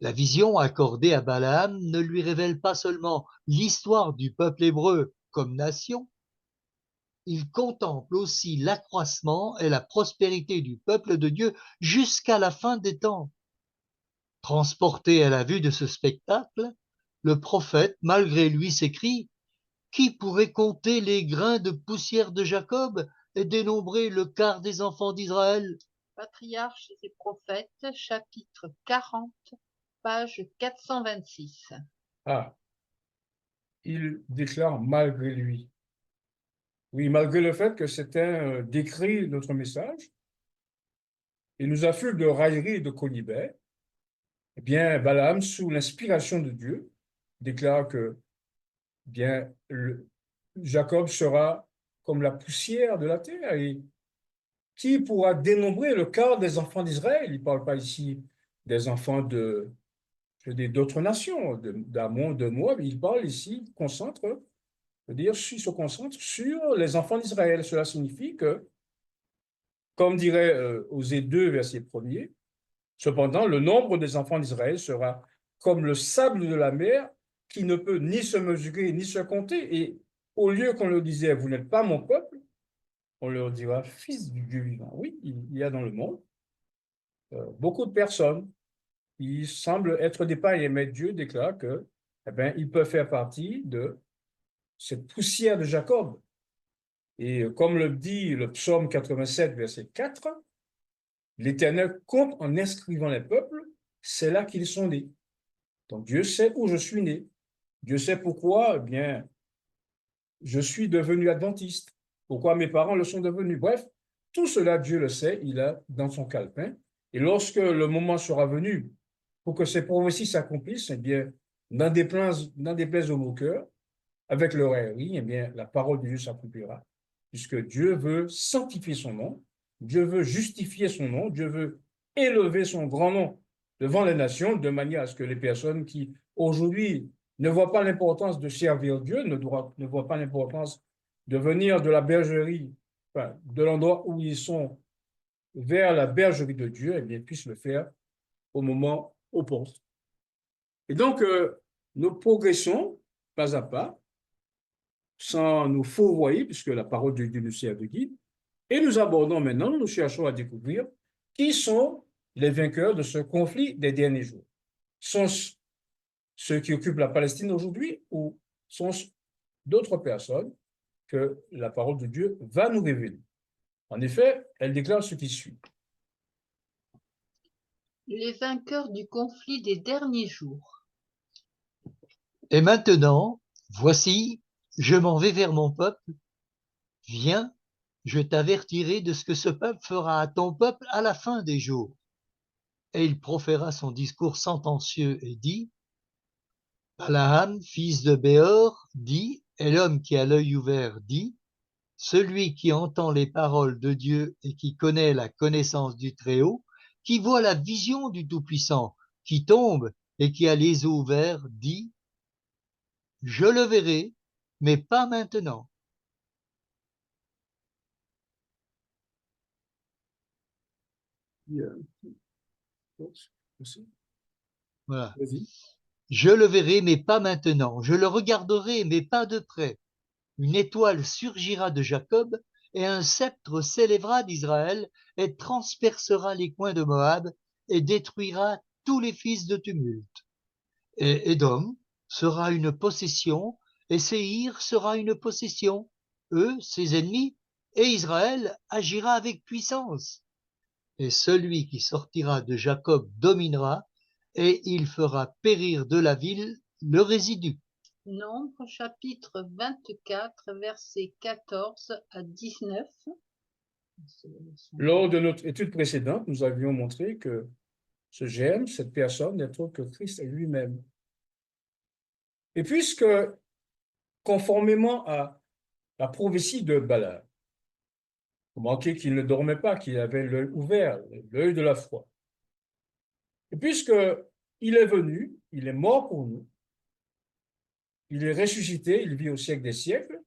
La vision accordée à Balaam ne lui révèle pas seulement l'histoire du peuple hébreu comme nation, il contemple aussi l'accroissement et la prospérité du peuple de Dieu jusqu'à la fin des temps. Transporté à la vue de ce spectacle, le prophète, malgré lui, s'écrie: Qui pourrait compter les grains de poussière de Jacob et dénombrer le quart des enfants d'Israël? Patriarches et prophètes, chapitre 40, page 426. ah, il déclare malgré lui. Oui, malgré le fait que c'était décrit notre message, il nous affule de raillerie et de colibet, eh bien, Balaam, sous l'inspiration de Dieu, déclare que eh bien, Jacob sera comme la poussière de la terre. Et qui pourra dénombrer le quart des enfants d'Israël? Il ne parle pas ici des enfants d'autres nations, d'Ammon, de Moab. Il parle ici, il se concentre sur les enfants d'Israël. Cela signifie que, comme dirait Osée 2, verset 1er, cependant, le nombre des enfants d'Israël sera comme le sable de la mer qui ne peut ni se mesurer ni se compter. Et au lieu qu'on le disait, vous n'êtes pas mon peuple, on leur dira fils du Dieu vivant. Oui, il y a dans le monde beaucoup de personnes qui semblent être des païens, mais Dieu déclare que, eh ben, ils peuvent faire partie de cette poussière de Jacob. Et comme le dit le psaume 87, verset 4, l'Éternel compte en inscrivant les peuples, c'est là qu'ils sont nés. Donc Dieu sait où je suis né. Dieu sait pourquoi, eh bien, je suis devenu adventiste. Pourquoi mes parents le sont devenus. Bref, tout cela, Dieu le sait, il a dans son calepin. Et lorsque le moment sera venu pour que ces prophéties s'accomplissent, eh bien, n'en déplaise au moqueur, avec leur raillerie, eh bien, la parole de Dieu s'accomplira. Puisque Dieu veut sanctifier son nom, Dieu veut justifier son nom, Dieu veut élever son grand nom devant les nations, de manière à ce que les personnes qui, aujourd'hui, ne voient pas l'importance de servir Dieu, ne voient pas l'importance de venir de la bergerie, enfin, de l'endroit où ils sont, vers la bergerie de Dieu, eh bien, puissent le faire au moment opportun. Et donc, nous progressons pas à pas, sans nous fourvoyer, puisque la parole de Dieu nous sert de guide. Et nous abordons maintenant, nous cherchons à découvrir qui sont les vainqueurs de ce conflit des derniers jours. Sont ceux qui occupent la Palestine aujourd'hui ou sont d'autres personnes que la parole de Dieu va nous révéler? En effet, elle déclare ce qui suit. Les vainqueurs du conflit des derniers jours. Et maintenant, voici, je m'en vais vers mon peuple. Viens, je t'avertirai de ce que ce peuple fera à ton peuple à la fin des jours. Et il proféra son discours sentencieux et dit, Balaam, fils de Béor, dit, et l'homme qui a l'œil ouvert dit, celui qui entend les paroles de Dieu et qui connaît la connaissance du Très-Haut, qui voit la vision du Tout-Puissant, qui tombe et qui a les yeux ouverts, dit, je le verrai, mais pas maintenant. Voilà. Vas-y. Je le verrai, mais pas maintenant. Je le regarderai, mais pas de près. Une étoile surgira de Jacob, et un sceptre s'élèvera d'Israël, et transpercera les coins de Moab, et détruira tous les fils de tumulte. Et Édom sera une possession, et Séhir sera une possession, eux, ses ennemis, et Israël agira avec puissance. Et celui qui sortira de Jacob dominera, et il fera périr de la ville le résidu. Nombre chapitre 24, versets 14 à 19. Lors de notre étude précédente, nous avions montré que ce germe, cette personne, n'est autre que Christ lui-même. Et puisque, conformément à la prophétie de Balaam, remarquez qu'il ne dormait pas, qu'il avait l'œil ouvert, l'œil de la foi. Et puisque il est venu, il est mort pour nous, il est ressuscité, il vit au siècle des siècles,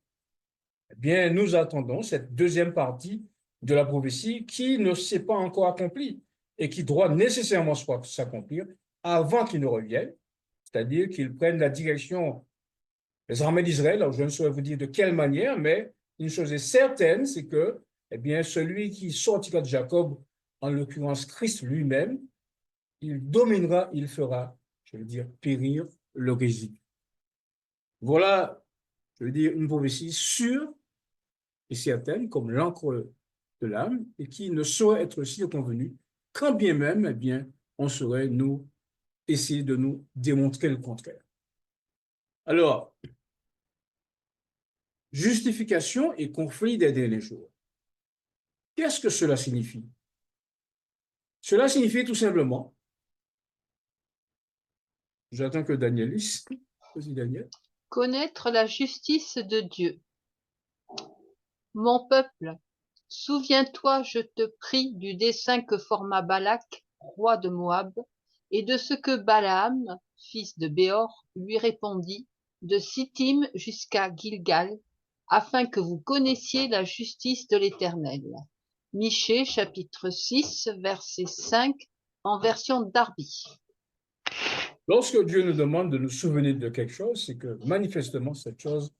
eh bien, nous attendons cette deuxième partie de la prophétie qui ne s'est pas encore accomplie et qui doit nécessairement s'accomplir avant qu'il ne revienne, c'est-à-dire qu'il prenne la direction des armées d'Israël. Alors, je ne saurais vous dire de quelle manière, mais une chose est certaine, c'est que, eh bien, celui qui sortira de Jacob, en l'occurrence Christ lui-même, il dominera, il fera, je veux dire, périr le résidu. Voilà, je veux dire, une prophétie sûre et certaine, comme l'encre de l'âme, et qui ne saurait être circonvenue, quand bien même, eh bien, on saurait nous essayer de nous démontrer le contraire. Alors, justification et conflit des derniers jours. Qu'est-ce que cela signifie? Cela signifie tout simplement, j'attends que Daniel lise. Vas-y, Daniel. Connaître la justice de Dieu. Mon peuple, souviens-toi, je te prie, du dessein que forma Balak, roi de Moab, et de ce que Balaam, fils de Béor, lui répondit, de Sittim jusqu'à Gilgal, afin que vous connaissiez la justice de l'Éternel. Michée, chapitre 6, verset 5, en version Darby. Lorsque Dieu nous demande de nous souvenir de quelque chose, c'est que manifestement, cette chose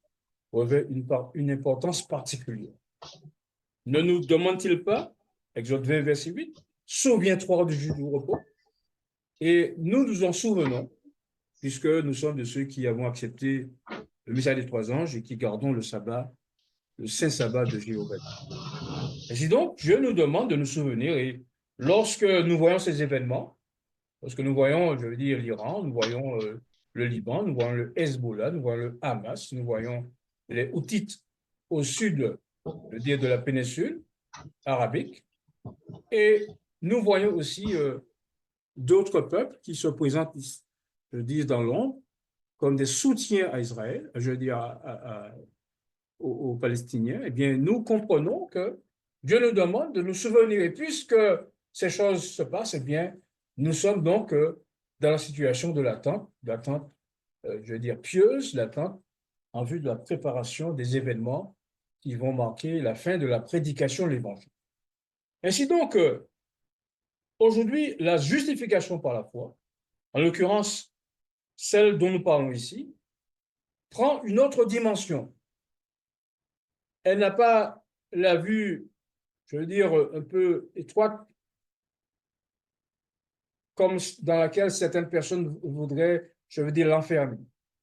revêt une importance particulière. Ne nous demande-t-il pas, Exode 20, verset 8, souviens-toi du jour du repos? Et nous nous en souvenons, puisque nous sommes de ceux qui avons accepté le message des trois anges et qui gardons le sabbat, le saint sabbat de Jéhovah. Ainsi donc, Dieu nous demande de nous souvenir et lorsque nous voyons ces événements, lorsque nous voyons, je veux dire, l'Iran, nous voyons le Liban, nous voyons le Hezbollah, nous voyons le Hamas, nous voyons les Houthites au sud, je veux dire, de la péninsule arabique, et nous voyons aussi d'autres peuples qui se présentent, je dis, dans l'ombre, comme des soutiens à Israël, je veux dire, aux Palestiniens, eh bien, nous comprenons que Dieu nous demande de nous souvenir. Et puisque ces choses se passent, eh bien, nous sommes donc dans la situation de l'attente, je veux dire, pieuse, l'attente en vue de la préparation des événements qui vont marquer la fin de la prédication de l'Évangile. Ainsi donc, aujourd'hui, la justification par la foi, en l'occurrence celle dont nous parlons ici, prend une autre dimension. Elle n'a pas la vue, je veux dire, un peu étroite, comme dans laquelle certaines personnes voudraient, je veux dire, l'enfermer.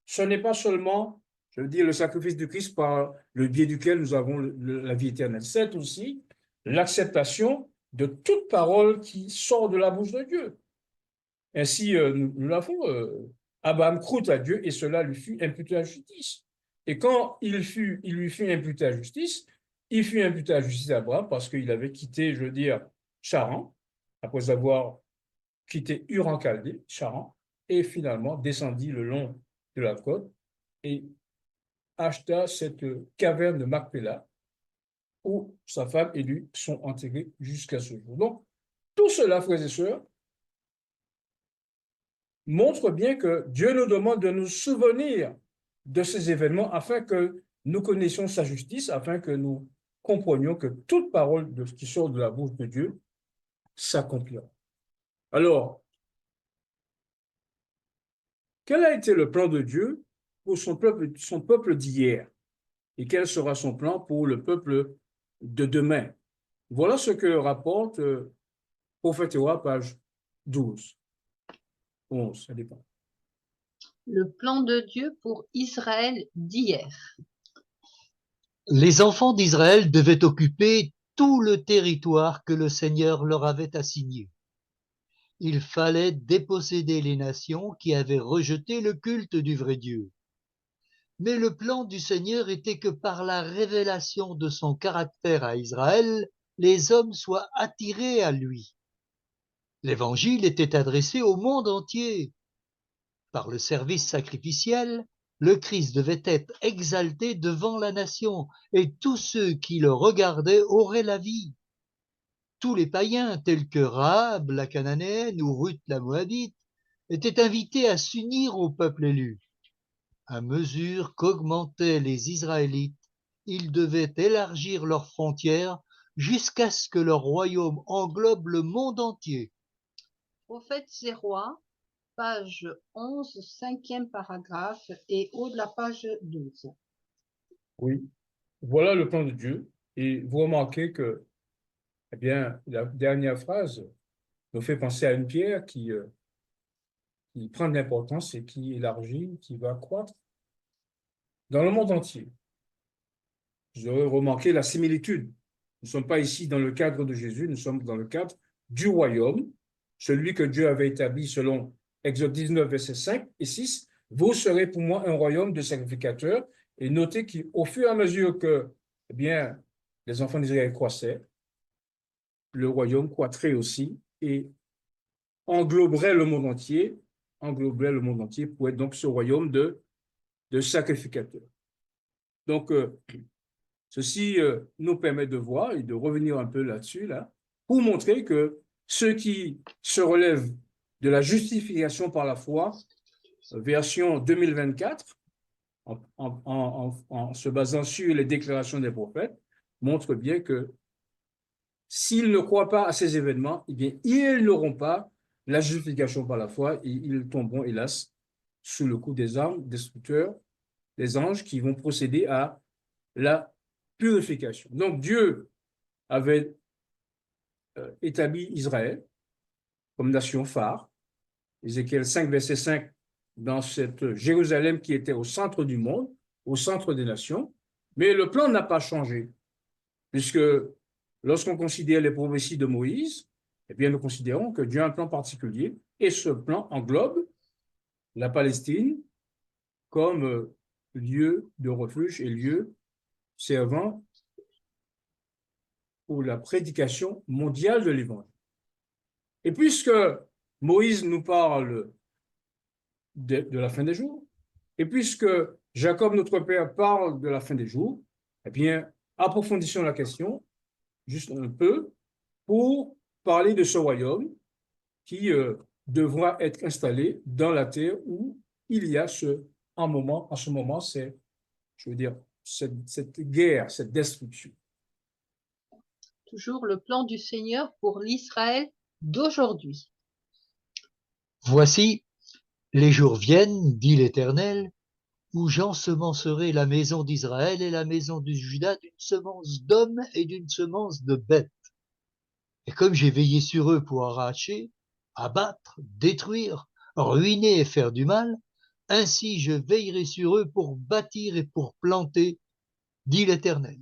Ce n'est pas seulement, je veux dire, le sacrifice du Christ par le biais duquel nous avons la vie éternelle. C'est aussi l'acceptation de toute parole qui sort de la bouche de Dieu. Ainsi, nous l'avons, Abraham crut à Dieu et cela lui fut imputé à justice. Et quand il lui fut imputé à justice, il fut imputé à justice à Abraham parce qu'il avait quitté, je veux dire, Charan, après avoir quitté Ur en Chaldée, Charan, et finalement descendit le long de la côte et acheta cette caverne de Macpéla où sa femme et lui sont enterrés jusqu'à ce jour. Donc, tout cela, frères et sœurs, montre bien que Dieu nous demande de nous souvenir de ces événements afin que nous connaissions sa justice, afin que nous comprenions que toute parole qui sort de la bouche de Dieu s'accomplira. Alors, quel a été le plan de Dieu pour son peuple d'hier? Et quel sera son plan pour le peuple de demain? Voilà ce que rapporte Prophète Théoa, page 12. 11, ça dépend. Le plan de Dieu pour Israël d'hier. Les enfants d'Israël devaient occuper tout le territoire que le Seigneur leur avait assigné. Il fallait déposséder les nations qui avaient rejeté le culte du vrai Dieu. Mais le plan du Seigneur était que par la révélation de son caractère à Israël, les hommes soient attirés à lui. L'Évangile était adressé au monde entier. Par le service sacrificiel, le Christ devait être exalté devant la nation, et tous ceux qui le regardaient auraient la vie. Tous les païens, tels que Rahab la Cananéenne ou Ruth la Moabite, étaient invités à s'unir au peuple élu. À mesure qu'augmentaient les Israélites, ils devaient élargir leurs frontières jusqu'à ce que leur royaume englobe le monde entier. Prophètes et rois, page 11, cinquième paragraphe et haut de la page 12. Oui, voilà le plan de Dieu. Et vous remarquez que, eh bien, la dernière phrase nous fait penser à une pierre qui prend de l'importance et qui élargit, qui va croître dans le monde entier. Vous aurez remarqué la similitude. Nous ne sommes pas ici dans le cadre de Jésus, nous sommes dans le cadre du royaume, celui que Dieu avait établi selon Exode 19, versets 5 et 6. Vous serez pour moi un royaume de sacrificateurs. Et notez qu'au fur et à mesure que, eh bien, les enfants d'Israël croissaient, le royaume croîtrait aussi et engloberait le monde entier, pour être donc ce royaume de sacrificateurs. Donc, ceci nous permet de voir et de revenir un peu là-dessus, là, pour montrer que ceux qui se relèvent de la justification par la foi, version 2024, en se basant sur les déclarations des prophètes, montrent bien que s'ils ne croient pas à ces événements, eh bien, ils n'auront pas la justification par la foi et ils tomberont, hélas, sous le coup des armes destructeurs, des anges qui vont procéder à la purification. Donc, Dieu avait établi Israël comme nation phare. Ézéchiel 5, verset 5, dans cette Jérusalem qui était au centre du monde, au centre des nations. Mais le plan n'a pas changé, puisque lorsqu'on considère les prophéties de Moïse, eh bien, nous considérons que Dieu a un plan particulier, et ce plan englobe la Palestine comme lieu de refuge et lieu servant pour la prédication mondiale de l'Évangile. Et puisque Moïse nous parle de la fin des jours, et puisque Jacob, notre père, parle de la fin des jours, eh bien, approfondissons la question juste un peu pour parler de ce royaume qui devra être installé dans la terre où il y a en ce moment, c'est, je veux dire, cette guerre, cette destruction. Toujours le plan du Seigneur pour l'Israël d'aujourd'hui. Voici, les jours viennent, dit l'Éternel, où j'ensemencerai la maison d'Israël et la maison de Juda d'une semence d'hommes et d'une semence de bêtes. Et comme j'ai veillé sur eux pour arracher, abattre, détruire, ruiner et faire du mal, ainsi je veillerai sur eux pour bâtir et pour planter, dit l'Éternel.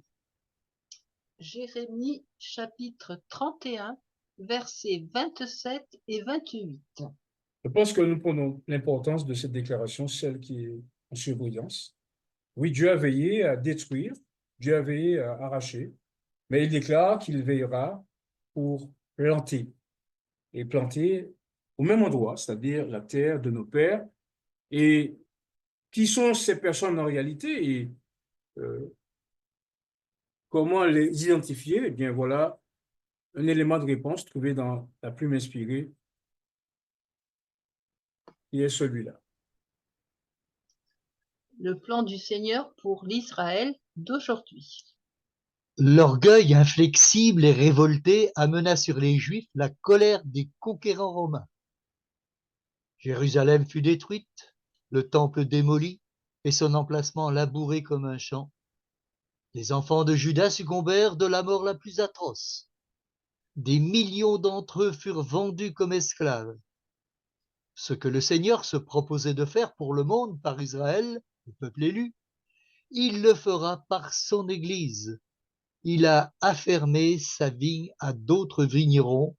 Jérémie chapitre 31, versets 27 et 28. Je pense que nous prenons l'importance de cette déclaration, celle qui est en surbrillance. Oui, Dieu a veillé à détruire, Dieu a veillé à arracher, mais il déclare qu'il veillera pour planter, et planter au même endroit, c'est-à-dire la terre de nos pères. Et qui sont ces personnes en réalité et comment les identifier? Eh bien, voilà un élément de réponse trouvé dans la plume inspirée, qui est celui-là. Le plan du Seigneur pour l'Israël d'aujourd'hui. L'orgueil inflexible et révolté amena sur les Juifs la colère des conquérants romains. Jérusalem fut détruite, le temple démoli et son emplacement labouré comme un champ. Les enfants de Juda succombèrent de la mort la plus atroce. Des millions d'entre eux furent vendus comme esclaves. Ce que le Seigneur se proposait de faire pour le monde par Israël, le peuple élu, il le fera par son Église. Il a affermé sa vigne à d'autres vignerons,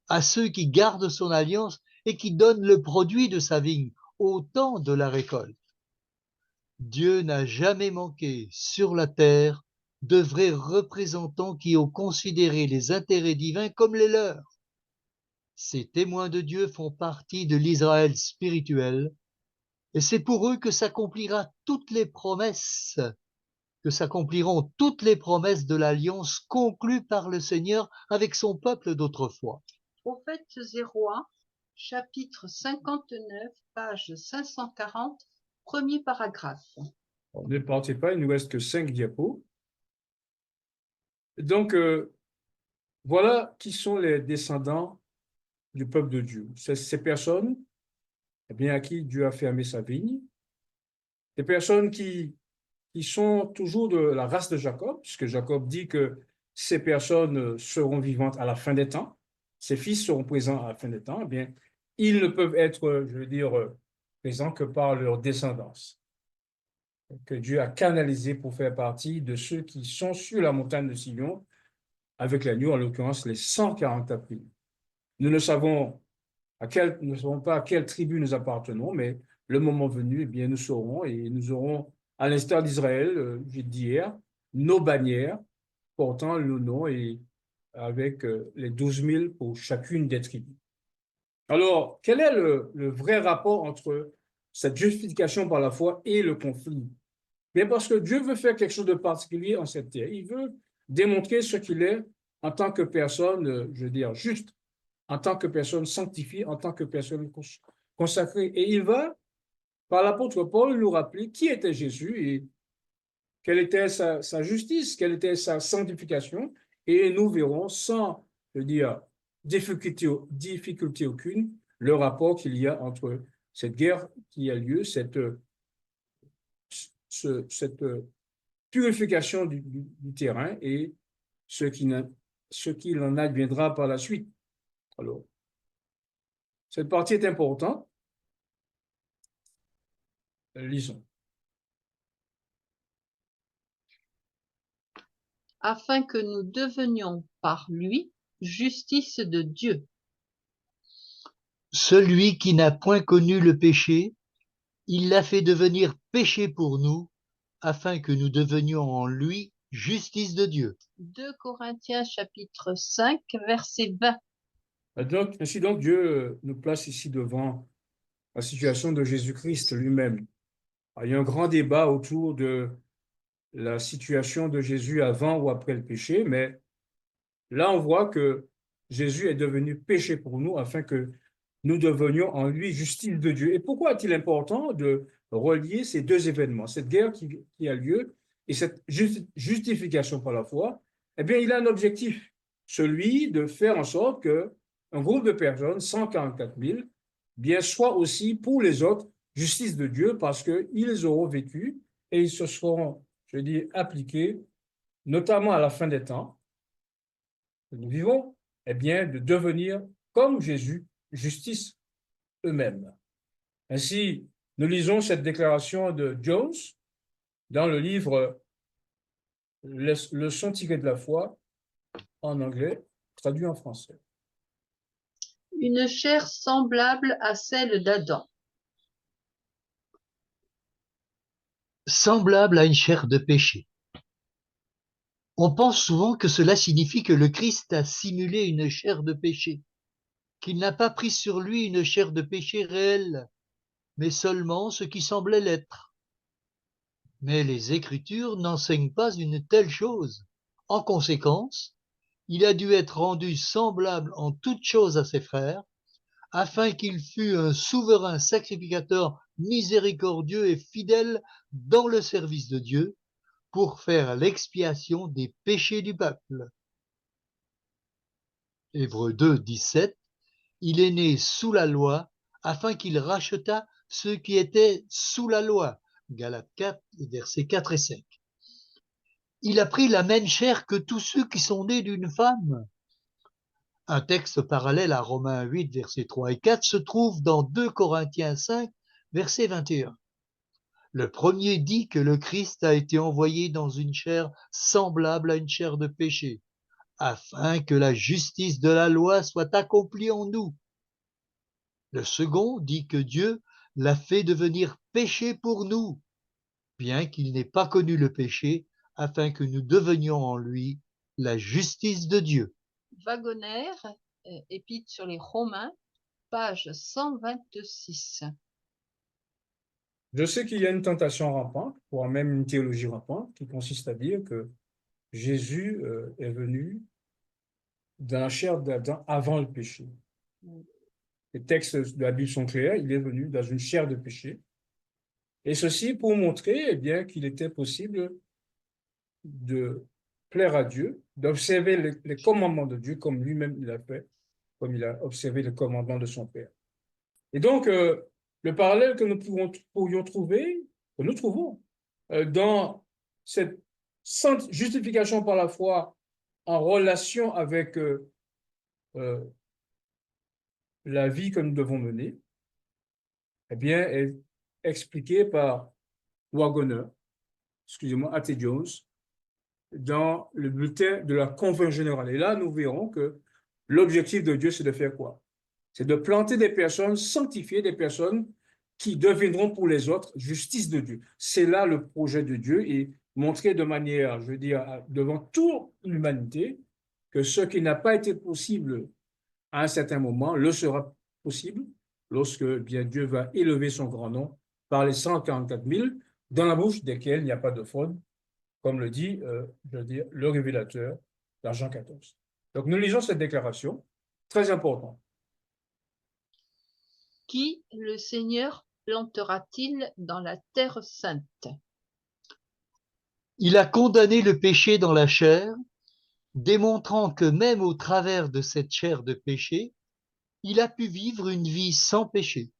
à ceux qui gardent son alliance et qui donnent le produit de sa vigne au temps de la récolte. Dieu n'a jamais manqué sur la terre de vrais représentants qui ont considéré les intérêts divins comme les leurs. Ces témoins de Dieu font partie de l'Israël spirituel, et c'est pour eux que s'accompliront toutes les promesses de l'alliance conclue par le Seigneur avec son peuple d'autrefois. Prophètes et rois, chapitre 59, page 540, premier paragraphe. Alors, ne partez pas, il ne nous reste que 5 diapos. Donc, voilà qui sont les descendants du peuple de Dieu. Ces personnes, eh bien, à qui Dieu a fermé sa vigne, des personnes qui sont toujours de la race de Jacob, puisque Jacob dit que ces personnes seront vivantes à la fin des temps, ces fils seront présents à la fin des temps, eh bien, ils ne peuvent être, je veux dire, présents que par leur descendance, que Dieu a canalisé pour faire partie de ceux qui sont sur la montagne de Sion, avec l'agneau, en l'occurrence les 140 appelés. Nous ne savons pas à quelle tribu nous appartenons, mais le moment venu, eh bien, nous saurons et nous aurons, à l'instar d'Israël, j'ai dit hier, nos bannières portant le nom et avec les 12 000 pour chacune des tribus. Alors, quel est le vrai rapport entre cette justification par la foi et le conflit? Bien, parce que Dieu veut faire quelque chose de particulier en cette terre. Il veut démontrer ce qu'il est en tant que personne, je veux dire, juste, en tant que personne sanctifiée, en tant que personne consacrée. Et il va, par l'apôtre Paul, nous rappeler qui était Jésus et quelle était sa justice, quelle était sa sanctification. Et nous verrons, sans, je veux dire, difficulté aucune, le rapport qu'il y a entre cette guerre qui a lieu, cette purification du terrain et ce qui ce qu'il en adviendra par la suite. Alors, cette partie est importante. Lisons. Afin que nous devenions par lui justice de Dieu. Celui qui n'a point connu le péché, il l'a fait devenir péché pour nous, afin que nous devenions en lui justice de Dieu. 2 Corinthiens chapitre 5, verset 20. Ainsi donc, Dieu nous place ici devant la situation de Jésus-Christ lui-même. Il y a un grand débat autour de la situation de Jésus avant ou après le péché, mais là, on voit que Jésus est devenu péché pour nous afin que nous devenions en lui justice de Dieu. Et pourquoi est-il important de relier ces deux événements, cette guerre qui a lieu et cette justification par la foi? Eh bien, il a un objectif, celui de faire en sorte que un groupe de personnes, 144 000, bien, soit aussi pour les autres justice de Dieu parce qu'ils auront vécu et ils se seront, je dis, appliqués, notamment à la fin des temps que nous vivons, eh bien, de devenir comme Jésus, justice eux-mêmes. Ainsi, nous lisons cette déclaration de Jones dans le livre Leçons tirées de la foi en anglais, traduit en français. Une chair semblable à celle d'Adam. Semblable à une chair de péché. On pense souvent que cela signifie que le Christ a simulé une chair de péché, qu'il n'a pas pris sur lui une chair de péché réelle, mais seulement ce qui semblait l'être. Mais les Écritures n'enseignent pas une telle chose. En conséquence, il a dû être rendu semblable en toutes choses à ses frères, afin qu'il fût un souverain sacrificateur miséricordieux et fidèle dans le service de Dieu, pour faire l'expiation des péchés du peuple. Hébreux 2, 17, il est né sous la loi, afin qu'il rachetât ceux qui étaient sous la loi. Galates 4, versets 4 et 5. Il a pris la même chair que tous ceux qui sont nés d'une femme. Un texte parallèle à Romains 8, versets 3 et 4 se trouve dans 2 Corinthiens 5, verset 21. Le premier dit que le Christ a été envoyé dans une chair semblable à une chair de péché, afin que la justice de la loi soit accomplie en nous. Le second dit que Dieu l'a fait devenir péché pour nous, bien qu'il n'ait pas connu le péché, afin que nous devenions en lui la justice de Dieu. Wagoner, épître sur les Romains, page 126. Je sais qu'il y a une tentation rampante, voire même une théologie rampante, qui consiste à dire que Jésus est venu dans la chair d'Adam avant le péché. Les textes de la Bible sont clairs, il est venu dans une chair de péché. Et ceci pour montrer eh bien, qu'il était possible de plaire à Dieu, d'observer les commandements de Dieu comme lui-même il a fait, comme il a observé les commandements de son Père. Et donc, le parallèle que nous pourrions trouver, que nous trouvons dans cette sainte justification par la foi en relation avec la vie que nous devons mener, eh bien, est expliqué par Wagoner, excusez-moi, A.T. Jones, dans le bulletin de la Convention générale. Et là, nous verrons que l'objectif de Dieu, c'est de faire quoi? C'est de planter des personnes sanctifiées, des personnes qui deviendront pour les autres justice de Dieu. C'est là le projet de Dieu et montrer de manière, je veux dire, devant toute l'humanité, que ce qui n'a pas été possible à un certain moment le sera possible lorsque bien Dieu va élever son grand nom par les 144 000 dans la bouche desquels il n'y a pas de fraude, comme le dit, je veux dire, le révélateur dans Jean 14. Donc nous lisons cette déclaration, très importante. Qui le Seigneur plantera-t-il dans la terre sainte? Il a condamné le péché dans la chair, démontrant que même au travers de cette chair de péché, il a pu vivre une vie sans péché.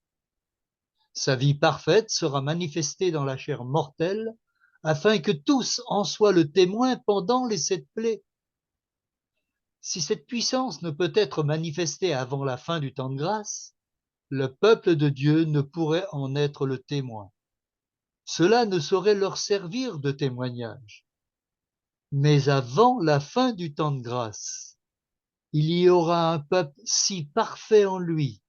Sa vie parfaite sera manifestée dans la chair mortelle, afin que tous en soient le témoin pendant les 7 plaies. Si cette puissance ne peut être manifestée avant la fin du temps de grâce, le peuple de Dieu ne pourrait en être le témoin. Cela ne saurait leur servir de témoignage. Mais avant la fin du temps de grâce, il y aura un peuple si parfait en lui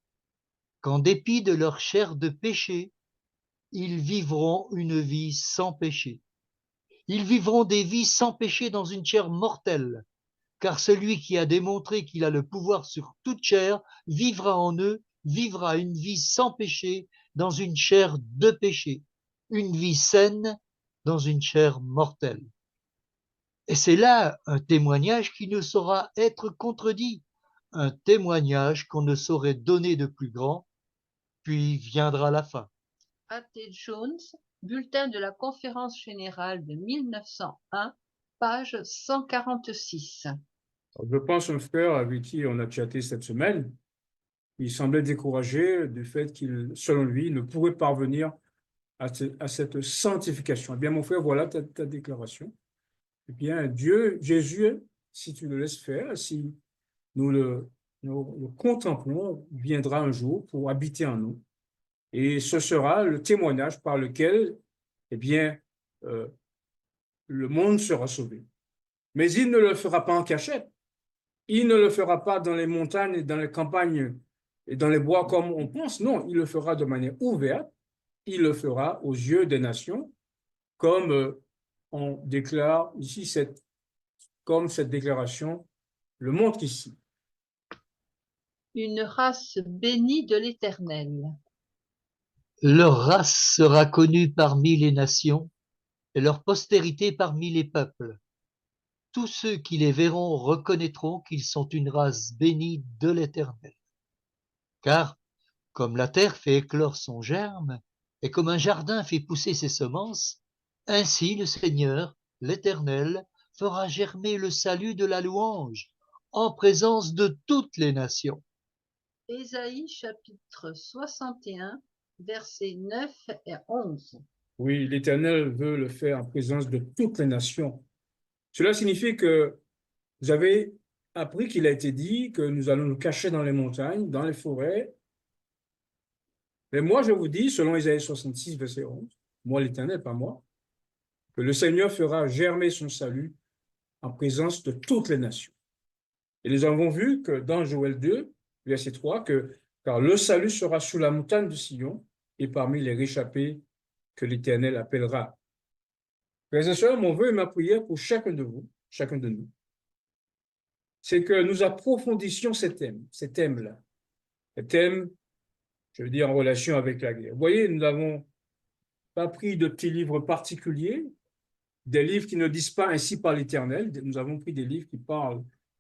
qu'en dépit de leur chair de péché, ils vivront une vie sans péché. Ils vivront des vies sans péché dans une chair mortelle, car celui qui a démontré qu'il a le pouvoir sur toute chair vivra en eux, vivra une vie sans péché dans une chair de péché, une vie saine dans une chair mortelle. Et c'est là un témoignage qui ne saura être contredit, un témoignage qu'on ne saurait donner de plus grand, puis viendra la fin. A.T. Jones, bulletin de la Conférence générale de 1901, page 146. Je pense à un frère avec qui on a chatté cette semaine. Il semblait découragé du fait qu'il, selon lui, ne pourrait parvenir à cette sanctification. Eh bien, mon frère, voilà ta déclaration. Eh bien, Dieu, Jésus, si tu le laisses faire, si nous le contemplons, viendra un jour pour habiter en nous. Et ce sera le témoignage par lequel, eh bien, euh, le monde sera sauvé. Mais il ne le fera pas en cachette. Il ne le fera pas dans les montagnes, dans les campagnes et dans les bois comme on pense. Non, il le fera de manière ouverte. Il le fera aux yeux des nations, comme on déclare ici, comme cette déclaration le montre ici. Une race bénie de l'Éternel. Leur race sera connue parmi les nations et leur postérité parmi les peuples. Tous ceux qui les verront reconnaîtront qu'ils sont une race bénie de l'Éternel. Car, comme la terre fait éclore son germe, et comme un jardin fait pousser ses semences, ainsi le Seigneur, l'Éternel, fera germer le salut de la louange en présence de toutes les nations. Ésaïe chapitre 61, versets 9 et 11. Oui, l'Éternel veut le faire en présence de toutes les nations. Cela signifie que vous avez appris qu'il a été dit que nous allons nous cacher dans les montagnes, dans les forêts. Mais moi, je vous dis, selon Ésaïe 66, verset 11, moi l'Éternel, pas moi, que le Seigneur fera germer son salut en présence de toutes les nations. Et nous avons vu que dans Joël 2, verset 3, car le salut sera sous la montagne de Sion et parmi les réchappés que l'Éternel appellera. Frères et sœurs, mon vœu et ma prière pour chacun de vous, chacun de nous, c'est que nous approfondissions ces thèmes-là, les thèmes, je veux dire, en relation avec la guerre. Vous voyez, nous n'avons pas pris de petits livres particuliers, des livres qui ne disent pas ainsi par l'Éternel. Nous avons pris des livres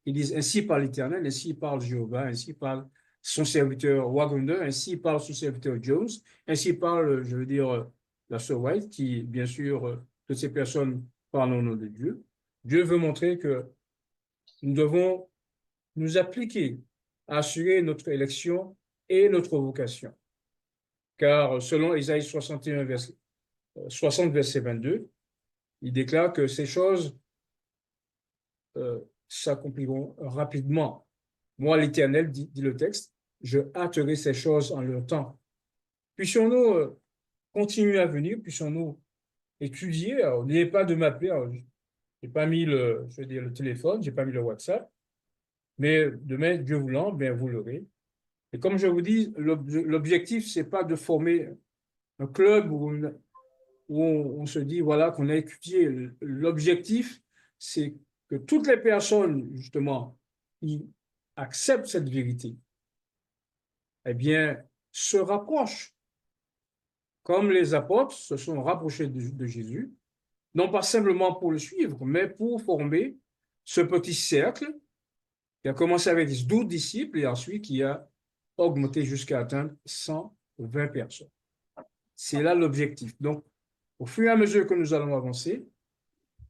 qui disent ainsi par l'Éternel, ainsi parle Jéhovah, ainsi parle son serviteur Wagner, ainsi parle son serviteur Jones, ainsi parle, je veux dire, la sœur White, qui, bien sûr, toutes ces personnes parlent au nom de Dieu. Dieu veut montrer que nous devons nous appliquer à assurer notre élection et notre vocation. Car selon Ésaïe 61, 60, verset 22, il déclare que ces choses s'accompliront rapidement. Moi, l'Éternel, dit le texte, je hâterai ces choses en leur temps. Puissions-nous continuer à venir, puissions-nous étudier. N'ayez pas de m'appeler. Je n'ai pas mis le téléphone, je n'ai pas mis le WhatsApp, mais demain, Dieu voulant, bien, vous l'aurez. Et comme je vous dis, l'objectif, c'est pas de former un club où on se dit, voilà, qu'on a étudié. L'objectif, c'est que toutes les personnes, justement, qui acceptent cette vérité, eh bien, se rapprochent, comme les apôtres se sont rapprochés de Jésus, non pas simplement pour le suivre, mais pour former ce petit cercle qui a commencé avec 12 disciples et ensuite qui a augmenté jusqu'à atteindre 120 personnes. C'est là l'objectif. Donc, au fur et à mesure que nous allons avancer,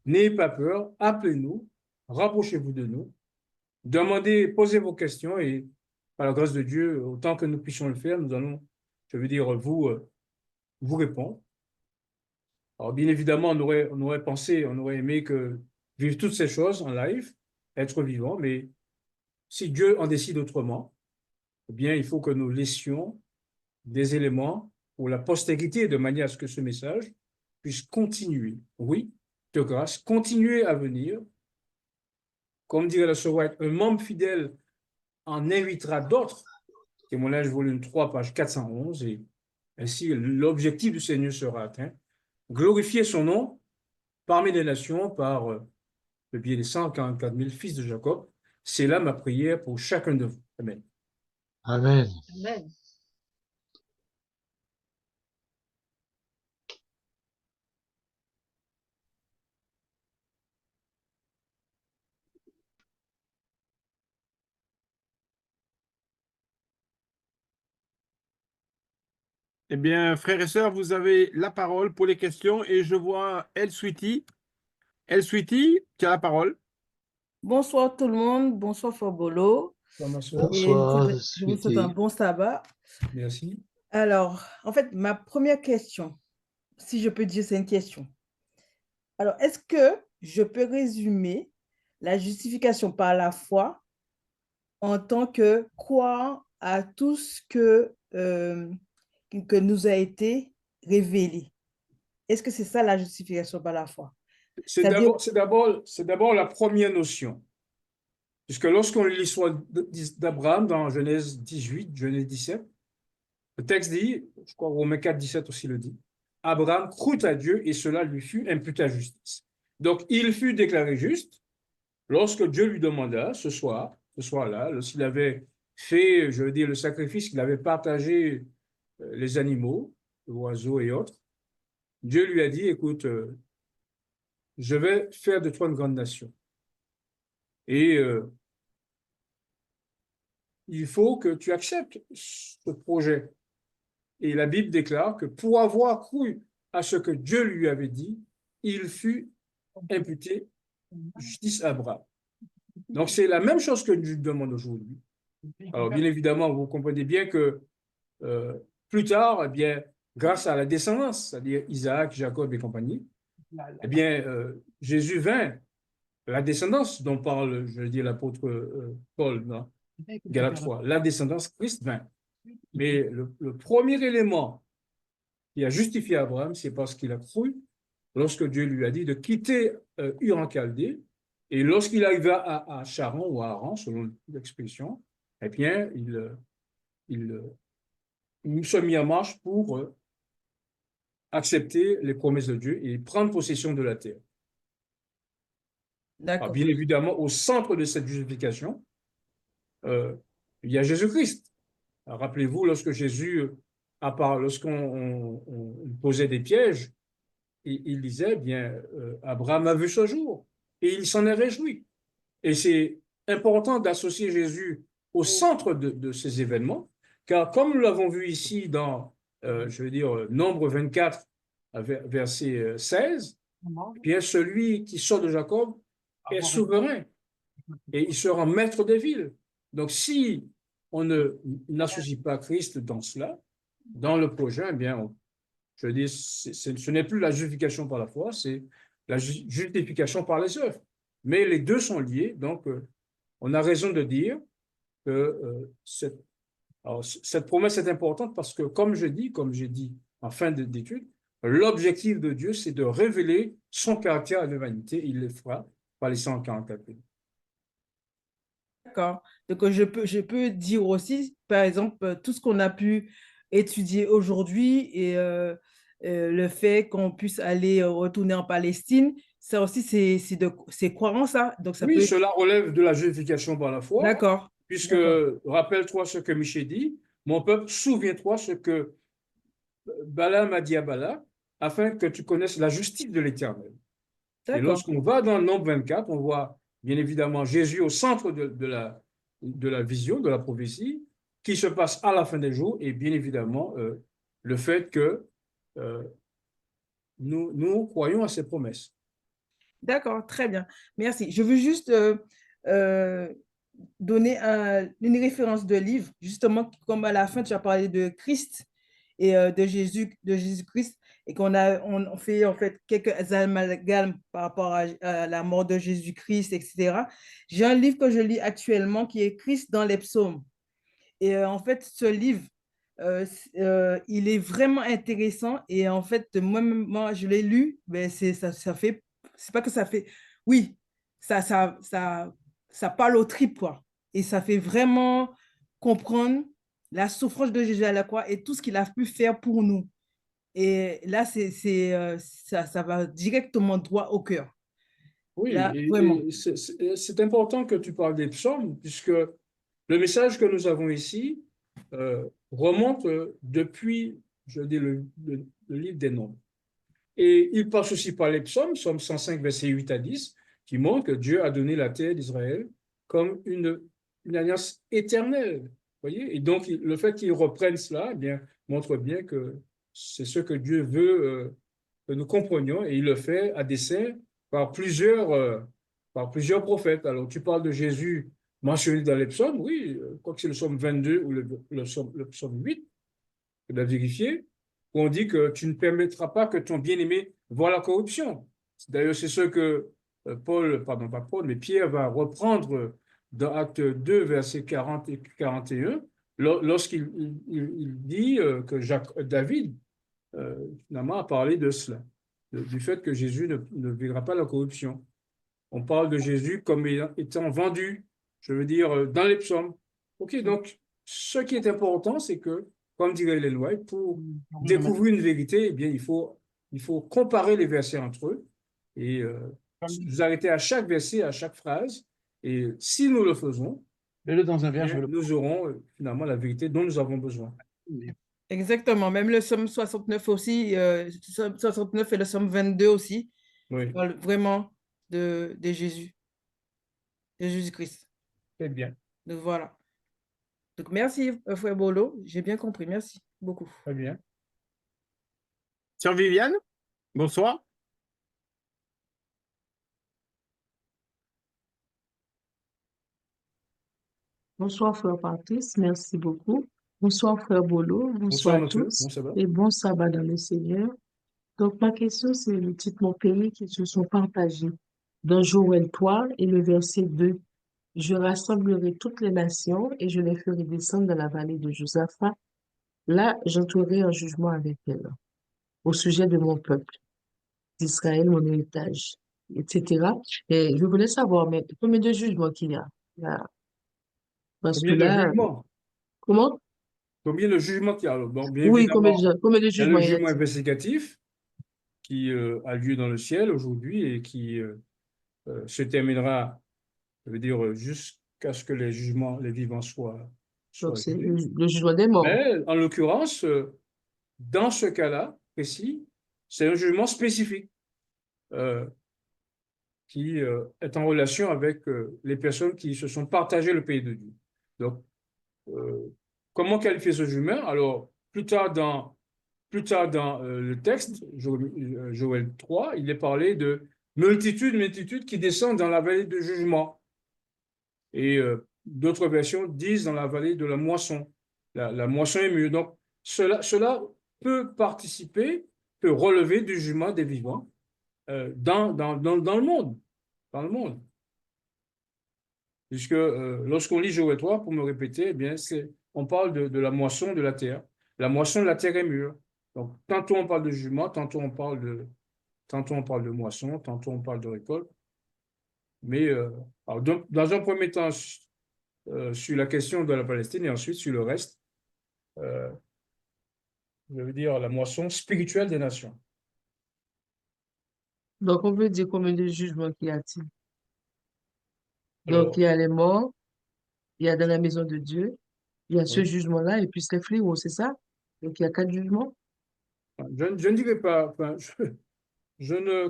n'ayez pas peur, appelez-nous, rapprochez-vous de nous, demandez, posez vos questions et par la grâce de Dieu, autant que nous puissions le faire, nous allons, je veux dire, vous répondre. Alors, bien évidemment, on aurait pensé, on aurait aimé vivre toutes ces choses en live, être vivant, mais si Dieu en décide autrement, eh bien, il faut que nous laissions des éléments pour la postérité de manière à ce que ce message puisse continuer. Oui, de grâce, continuer à venir. Comme dirait la sœur White, un membre fidèle en invitera d'autres. Témoignage volume 3, page 411. Et ainsi, l'objectif du Seigneur sera atteint. Glorifier son nom parmi les nations par le biais des 144 000 fils de Jacob. C'est là ma prière pour chacun de vous. Amen. Amen. Amen. Eh bien, frères et sœurs, vous avez la parole pour les questions et je vois El Sweetie. El Sweetie, tu as la parole. Bonsoir tout le monde, bonsoir Fabolo. Ma soeur. Et Bonsoir, je vous souhaite un Sweetie. bon sabbat. Merci. Alors, en fait, ma première question, si je peux dire, c'est une question. Alors, est-ce que je peux résumer la justification par la foi en tant que croire à tout ce que nous a été révélé? Est-ce que c'est ça la justification par la foi? C'est C'est-à-dire, d'abord la première notion. Puisque lorsqu'on lit l'histoire d'Abraham dans Genèse 18, Genèse 17, le texte dit, je crois Romains 4, 17 aussi le dit, Abraham crut à Dieu et cela lui fut imputé à justice. Donc, il fut déclaré juste lorsque Dieu lui demanda ce soir-là, lorsqu'il avait fait, je veux dire, le sacrifice, qu'il avait partagé les animaux, les oiseaux et autres. Dieu lui a dit, écoute, je vais faire de toi une grande nation. Et il faut que tu acceptes ce projet. Et la Bible déclare que pour avoir cru à ce que Dieu lui avait dit, il fut imputé justice à Abraham. Donc, c'est la même chose que Dieu demande aujourd'hui. Alors, bien évidemment, vous comprenez bien que plus tard, eh bien, grâce à la descendance, c'est-à-dire Isaac, Jacob et compagnie, eh bien, Jésus vint, la descendance dont parle, je veux dire, l'apôtre Paul dans Galates 3, la descendance, Christ vint. Mais le premier élément qui a justifié Abraham, c'est parce qu'il a cru lorsque Dieu lui a dit de quitter Ur en Chaldée. Et lorsqu'il arriva à Charan ou à Haran, selon l'expression, eh bien, il se mit en marche pour accepter les promesses de Dieu et prendre possession de la terre. Alors, d'accord. bien évidemment, au centre de cette justification, il y a Jésus-Christ. Rappelez-vous, lorsque Jésus, lorsqu'on posait des pièges, il disait, bien, Abraham a vu ce jour et il s'en est réjoui. Et c'est important d'associer Jésus au centre de ces événements, car comme nous l'avons vu ici dans, je veux dire, Nombre 24, verset 16, bien celui qui sort de Jacob est souverain et il sera maître des villes. Donc, si on n'associe pas Christ dans cela, dans le projet, eh bien, je veux dire, ce n'est plus la justification par la foi, c'est la justification par les œuvres. Mais les deux sont liés, donc on a raison de dire que cette promesse est importante parce que, comme j'ai dit en fin d'étude, l'objectif de Dieu, c'est de révéler son caractère à l'humanité. Il le fera par les 144 000. D'accord. Donc, je peux dire aussi, par exemple, tout ce qu'on a pu étudier aujourd'hui et le fait qu'on puisse aller retourner en Palestine, ça aussi, c'est croire en ça. Donc, ça Oui, peut être... cela relève de la justification par la foi, D'accord. puisque, D'accord. rappelle-toi ce que Michée dit, mon peuple, souviens-toi ce que Balaam a dit à Balak, afin que tu connaisses la justice de l'Éternel. Et D'accord. lorsqu'on va dans le Nombre 24, on voit bien évidemment Jésus au centre de la vision, de la prophétie, qui se passe à la fin des jours, et bien évidemment le fait que euh, nous croyons à ces promesses. D'accord. Très bien. Merci. Je veux juste euh, donner une référence de livre, justement, comme à la fin, tu as parlé de Christ et de Jésus-Christ. et on fait en fait quelques amalgames par rapport à la mort de Jésus-Christ, etc. J'ai un livre que je lis actuellement qui est Christ dans les psaumes. Et en fait, ce livre, il est vraiment intéressant. Et en fait, moi je l'ai lu, mais ça fait, c'est pas que ça fait, oui, ça parle aux tripes, quoi. Et ça fait vraiment comprendre la souffrance de Jésus à la croix et tout ce qu'il a pu faire pour nous. Et là, ça va directement droit au cœur. Oui, Là, vraiment. et c'est important que tu parles des psaumes, puisque le message que nous avons ici remonte depuis, je dis, le livre des Nombres. Et il passe aussi par les psaumes, psaume 105, versets 8 à 10, qui montre que Dieu a donné la terre d'Israël comme une alliance éternelle. Voyez? Et donc, le fait qu'ils reprennent cela, eh bien, montre bien que c'est ce que Dieu veut que nous comprenions, et il le fait à dessein par plusieurs prophètes. Alors, tu parles de Jésus mentionné dans les psaumes, oui, quoi que c'est le psaume 22 ou le psaume 8, tu l'as vérifié, où on dit que tu ne permettras pas que ton bien-aimé voie la corruption. D'ailleurs, c'est ce que pardon, pas Paul, mais Pierre va reprendre dans Acte 2, versets 40 et 41, lorsqu'il il dit que David, finalement, a parlé de cela, du fait que Jésus ne verra pas la corruption. On parle de Jésus comme étant vendu, je veux dire, dans les psaumes. OK, donc, ce qui est important, c'est que, comme dirait les lois, pour découvrir une vérité, eh bien, il faut comparer les versets entre eux et vous arrêter à chaque verset, à chaque phrase. Et si nous le faisons, Mets-le dans un verre, je vais le nous aurons finalement la vérité dont nous avons besoin. prendre. Exactement. Même le psaume 69 aussi, psaume 69 et le psaume 22 aussi, Oui, parlent vraiment de Jésus, de Jésus-Christ. très bien, Donc voilà. Donc merci, frère Bolo. J'ai bien compris. Merci beaucoup. très bien. Sœur Viviane, bonsoir. Bonsoir, frère Patrice, merci beaucoup. Bonsoir, frère Bolo, bonsoir Bonsoir, à monsieur. tous Bon sabbat. et bon sabbat dans le Seigneur. Donc, ma question, c'est le titre Mon pays qui se sont partagés dans Joël 3 et le verset 2. Je rassemblerai toutes les nations et je les ferai descendre dans la vallée de Josaphat. Là, j'entrerai en jugement avec elles au sujet de mon peuple, d'Israël, mon héritage, etc. Et je voulais savoir, mais combien de jugements qu'il y a? Parce que Combien de là, jugements? comment? Combien de jugements qu'il y a? Bon, bien Oui, évidemment, combien de il y a le jugements y jugement a-t-il? investigatif qui a lieu dans le ciel aujourd'hui et qui se terminera, ça veut dire, jusqu'à ce que les vivants Donc, soient c'est jugés. le jugement des morts. Mais en l'occurrence, dans ce cas-là précis, c'est un jugement spécifique euh, qui est en relation avec les personnes qui se sont partagées le pays de Dieu. Donc, comment qualifier ce jugement? Alors, plus tard dans le texte, Joël 3, il est parlé de multitudes qui descendent dans la vallée de jugement. Et d'autres versions disent dans la vallée de la moisson. La moisson est mûre. Donc, cela peut participer, peut relever du jugement des vivants dans le monde. Dans le monde. Puisque lorsqu'on lit Joël 3, pour me répéter, eh bien, on parle de la moisson de la terre. La moisson de la terre est mûre. Donc, tantôt on parle de jugement, tantôt on parle de moisson, tantôt on parle de récolte. Mais alors, donc, dans un premier temps, sur la question de la Palestine et ensuite sur le reste, euh, je veux dire la moisson spirituelle des nations. Donc, on veut dire combien de jugements qu'il y a-t-il? Donc, Alors, il y a les morts, il y a dans la maison de Dieu, il y a ce oui, jugement-là, et puis les fléaux, c'est ça? Donc, il y a 4 jugements. je ne dirais pas, enfin, je ne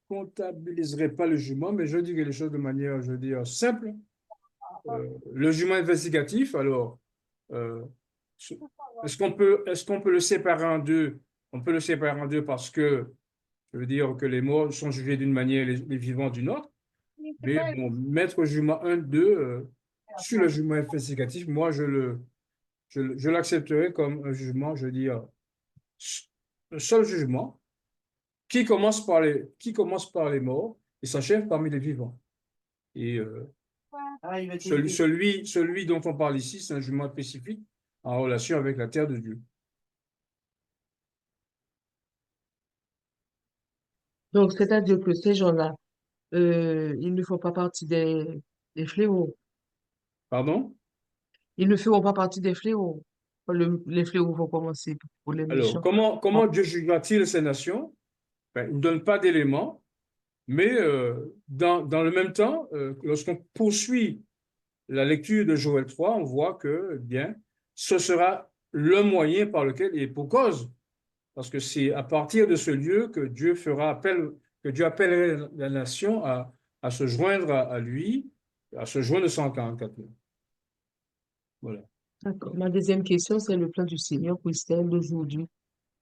comptabiliserai pas le jugement, mais je dirais les choses de manière, je veux dire, simple. Le jugement investigatif, alors, euh, est-ce qu'on peut le séparer en deux? On peut le séparer en deux parce que, je veux dire que les morts sont jugés d'une manière, les vivants d'une autre. Mais bon, mettre jugement 1, 2 sur le jugement investigatif, moi, je l'accepterai comme un jugement, je veux dire, un seul jugement qui commence par les morts et s'achève parmi les vivants. Et celui dont on parle ici, c'est un jugement spécifique en relation avec la terre de Dieu. Donc, c'est-à-dire que ces gens-là, ils ne font pas partie des fléaux. Pardon? Ils ne feront pas partie des fléaux. Les fléaux vont commencer pour les Alors, méchants. comment Dieu jugera-t-il ces nations? Ben, il ne donne pas d'éléments, mais dans le même temps, lorsqu'on poursuit la lecture de Joël 3, on voit que, bien, ce sera le moyen par lequel, et pour cause, parce que c'est à partir de ce lieu que Dieu appellerait la nation à se joindre à lui, à se joindre aux 144 000. Voilà. D'accord. Ma deuxième question, c'est le plan du Seigneur pour Israël d'aujourd'hui.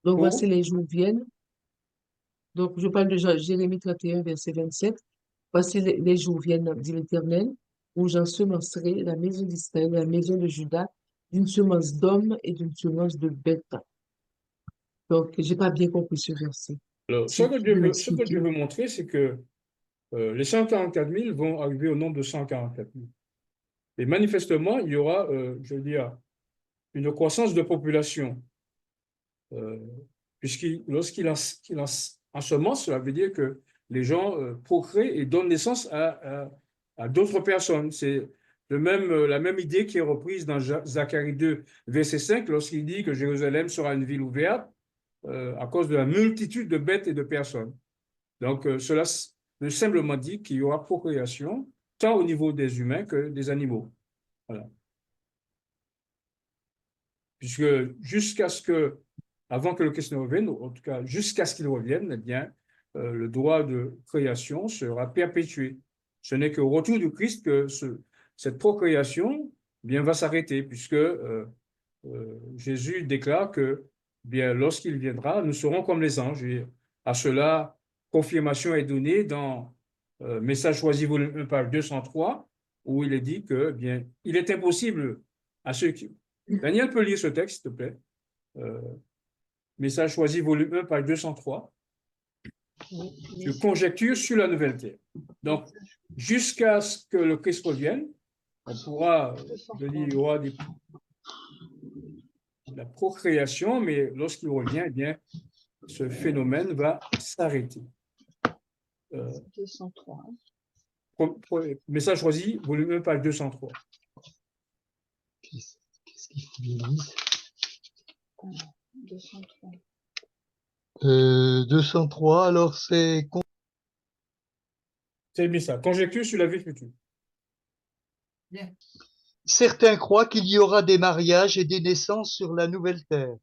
Donc, voici Pour, les jours viennent. Donc, je parle de Jérémie 31, verset 27. Voici les jours viennent, dit l'Éternel, où j'ensemencerai la maison d'Israël et la maison de Juda d'une semence d'hommes et d'une semence de bêtes. Donc, j'ai pas bien compris ce verset. alors, Si tu peux ce que Dieu m'expliquer. veut montrer, c'est que les 144 000 vont arriver au nombre de 144 000. Et manifestement, il y aura, je veux dire, une croissance de population. Euh, qu'il ensemence, cela veut dire que les gens procréent et donnent naissance à d'autres personnes. C'est la même idée qui est reprise dans Zacharie 2, verset 5, lorsqu'il dit que Jérusalem sera une ville ouverte à cause de la multitude de bêtes et de personnes. Donc, cela veut simplement dire qu'il y aura procréation, tant au niveau des humains que des animaux. Voilà. Puisque avant que le Christ ne revienne, en tout cas jusqu'à ce qu'il revienne, eh bien, le droit de création sera perpétué. Ce n'est qu'au retour du Christ que cette procréation bien, va s'arrêter, puisque Jésus déclare que bien, lorsqu'il viendra, nous serons comme les anges. Et à cela, confirmation est donnée dans Message choisi, volume 1, page 203, où il est dit que bien, il est impossible à ceux qui... Daniel peut lire ce texte, s'il te plaît. Message choisi, volume 1, page 203. Je conjecture sur la nouvelle terre. Donc, jusqu'à ce que le Christ revienne, on pourra, je dis, il y aura de la procréation, mais lorsqu'il revient, eh bien, ce phénomène va s'arrêter. 203. Message choisi, volume 1, page 203. Qu'est-ce qu'il faut bien lire 203. 203, alors c'est... C'est bien ça, conjecture sur la vie future. Certains croient qu'il y aura des mariages et des naissances sur la nouvelle terre.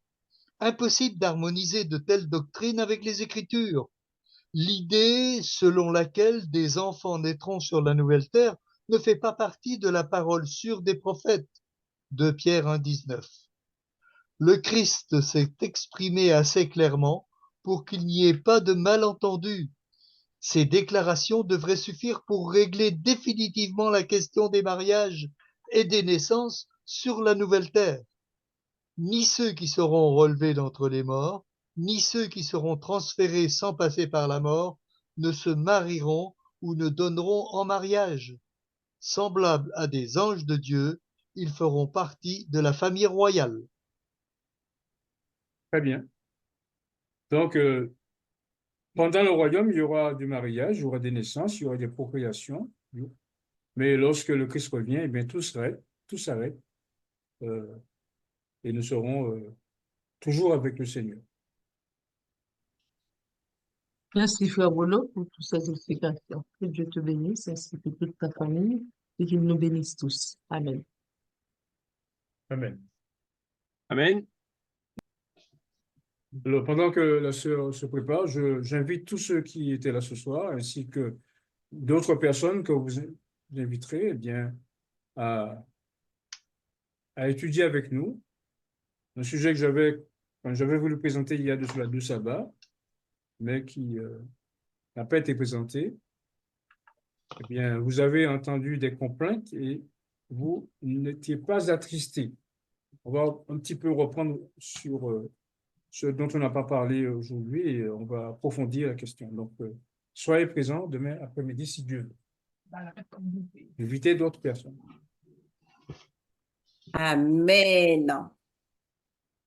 Impossible d'harmoniser de telles doctrines avec les Écritures. L'idée selon laquelle des enfants naîtront sur la nouvelle terre ne fait pas partie de la parole sûre des prophètes. 2 Pierre 1,19. Le Christ s'est exprimé assez clairement pour qu'il n'y ait pas de malentendu. Ces déclarations devraient suffire pour régler définitivement la question des mariages et des naissances sur la nouvelle terre. Ni ceux qui seront relevés d'entre les morts, ni ceux qui seront transférés sans passer par la mort, ne se marieront ou ne donneront en mariage. Semblables à des anges de Dieu, ils feront partie de la famille royale. Très bien. Donc, pendant le royaume, il y aura du mariage, il y aura des naissances, il y aura des procréations. Mais lorsque le Christ revient, eh bien, tout s'arrête. Et nous serons toujours avec le Seigneur. Merci, frère Bruno, pour toutes ces explications. Que Dieu te bénisse, ainsi que toute ta famille, et qu'il nous bénisse tous. Amen. Amen. Amen. Alors, pendant que la sœur se prépare, j'invite tous ceux qui étaient là ce soir, ainsi que d'autres personnes que vous inviterez, eh bien, à étudier avec nous un sujet que j'avais voulu présenter il y a de cela 2 sabbats, mais qui n'a pas été présenté. Eh bien, vous avez entendu des complaintes et vous n'étiez pas attristés. On va un petit peu reprendre sur ce dont on n'a pas parlé aujourd'hui et on va approfondir la question. Donc, soyez présents demain après-midi si Dieu veut. Invitez d'autres personnes. Amen.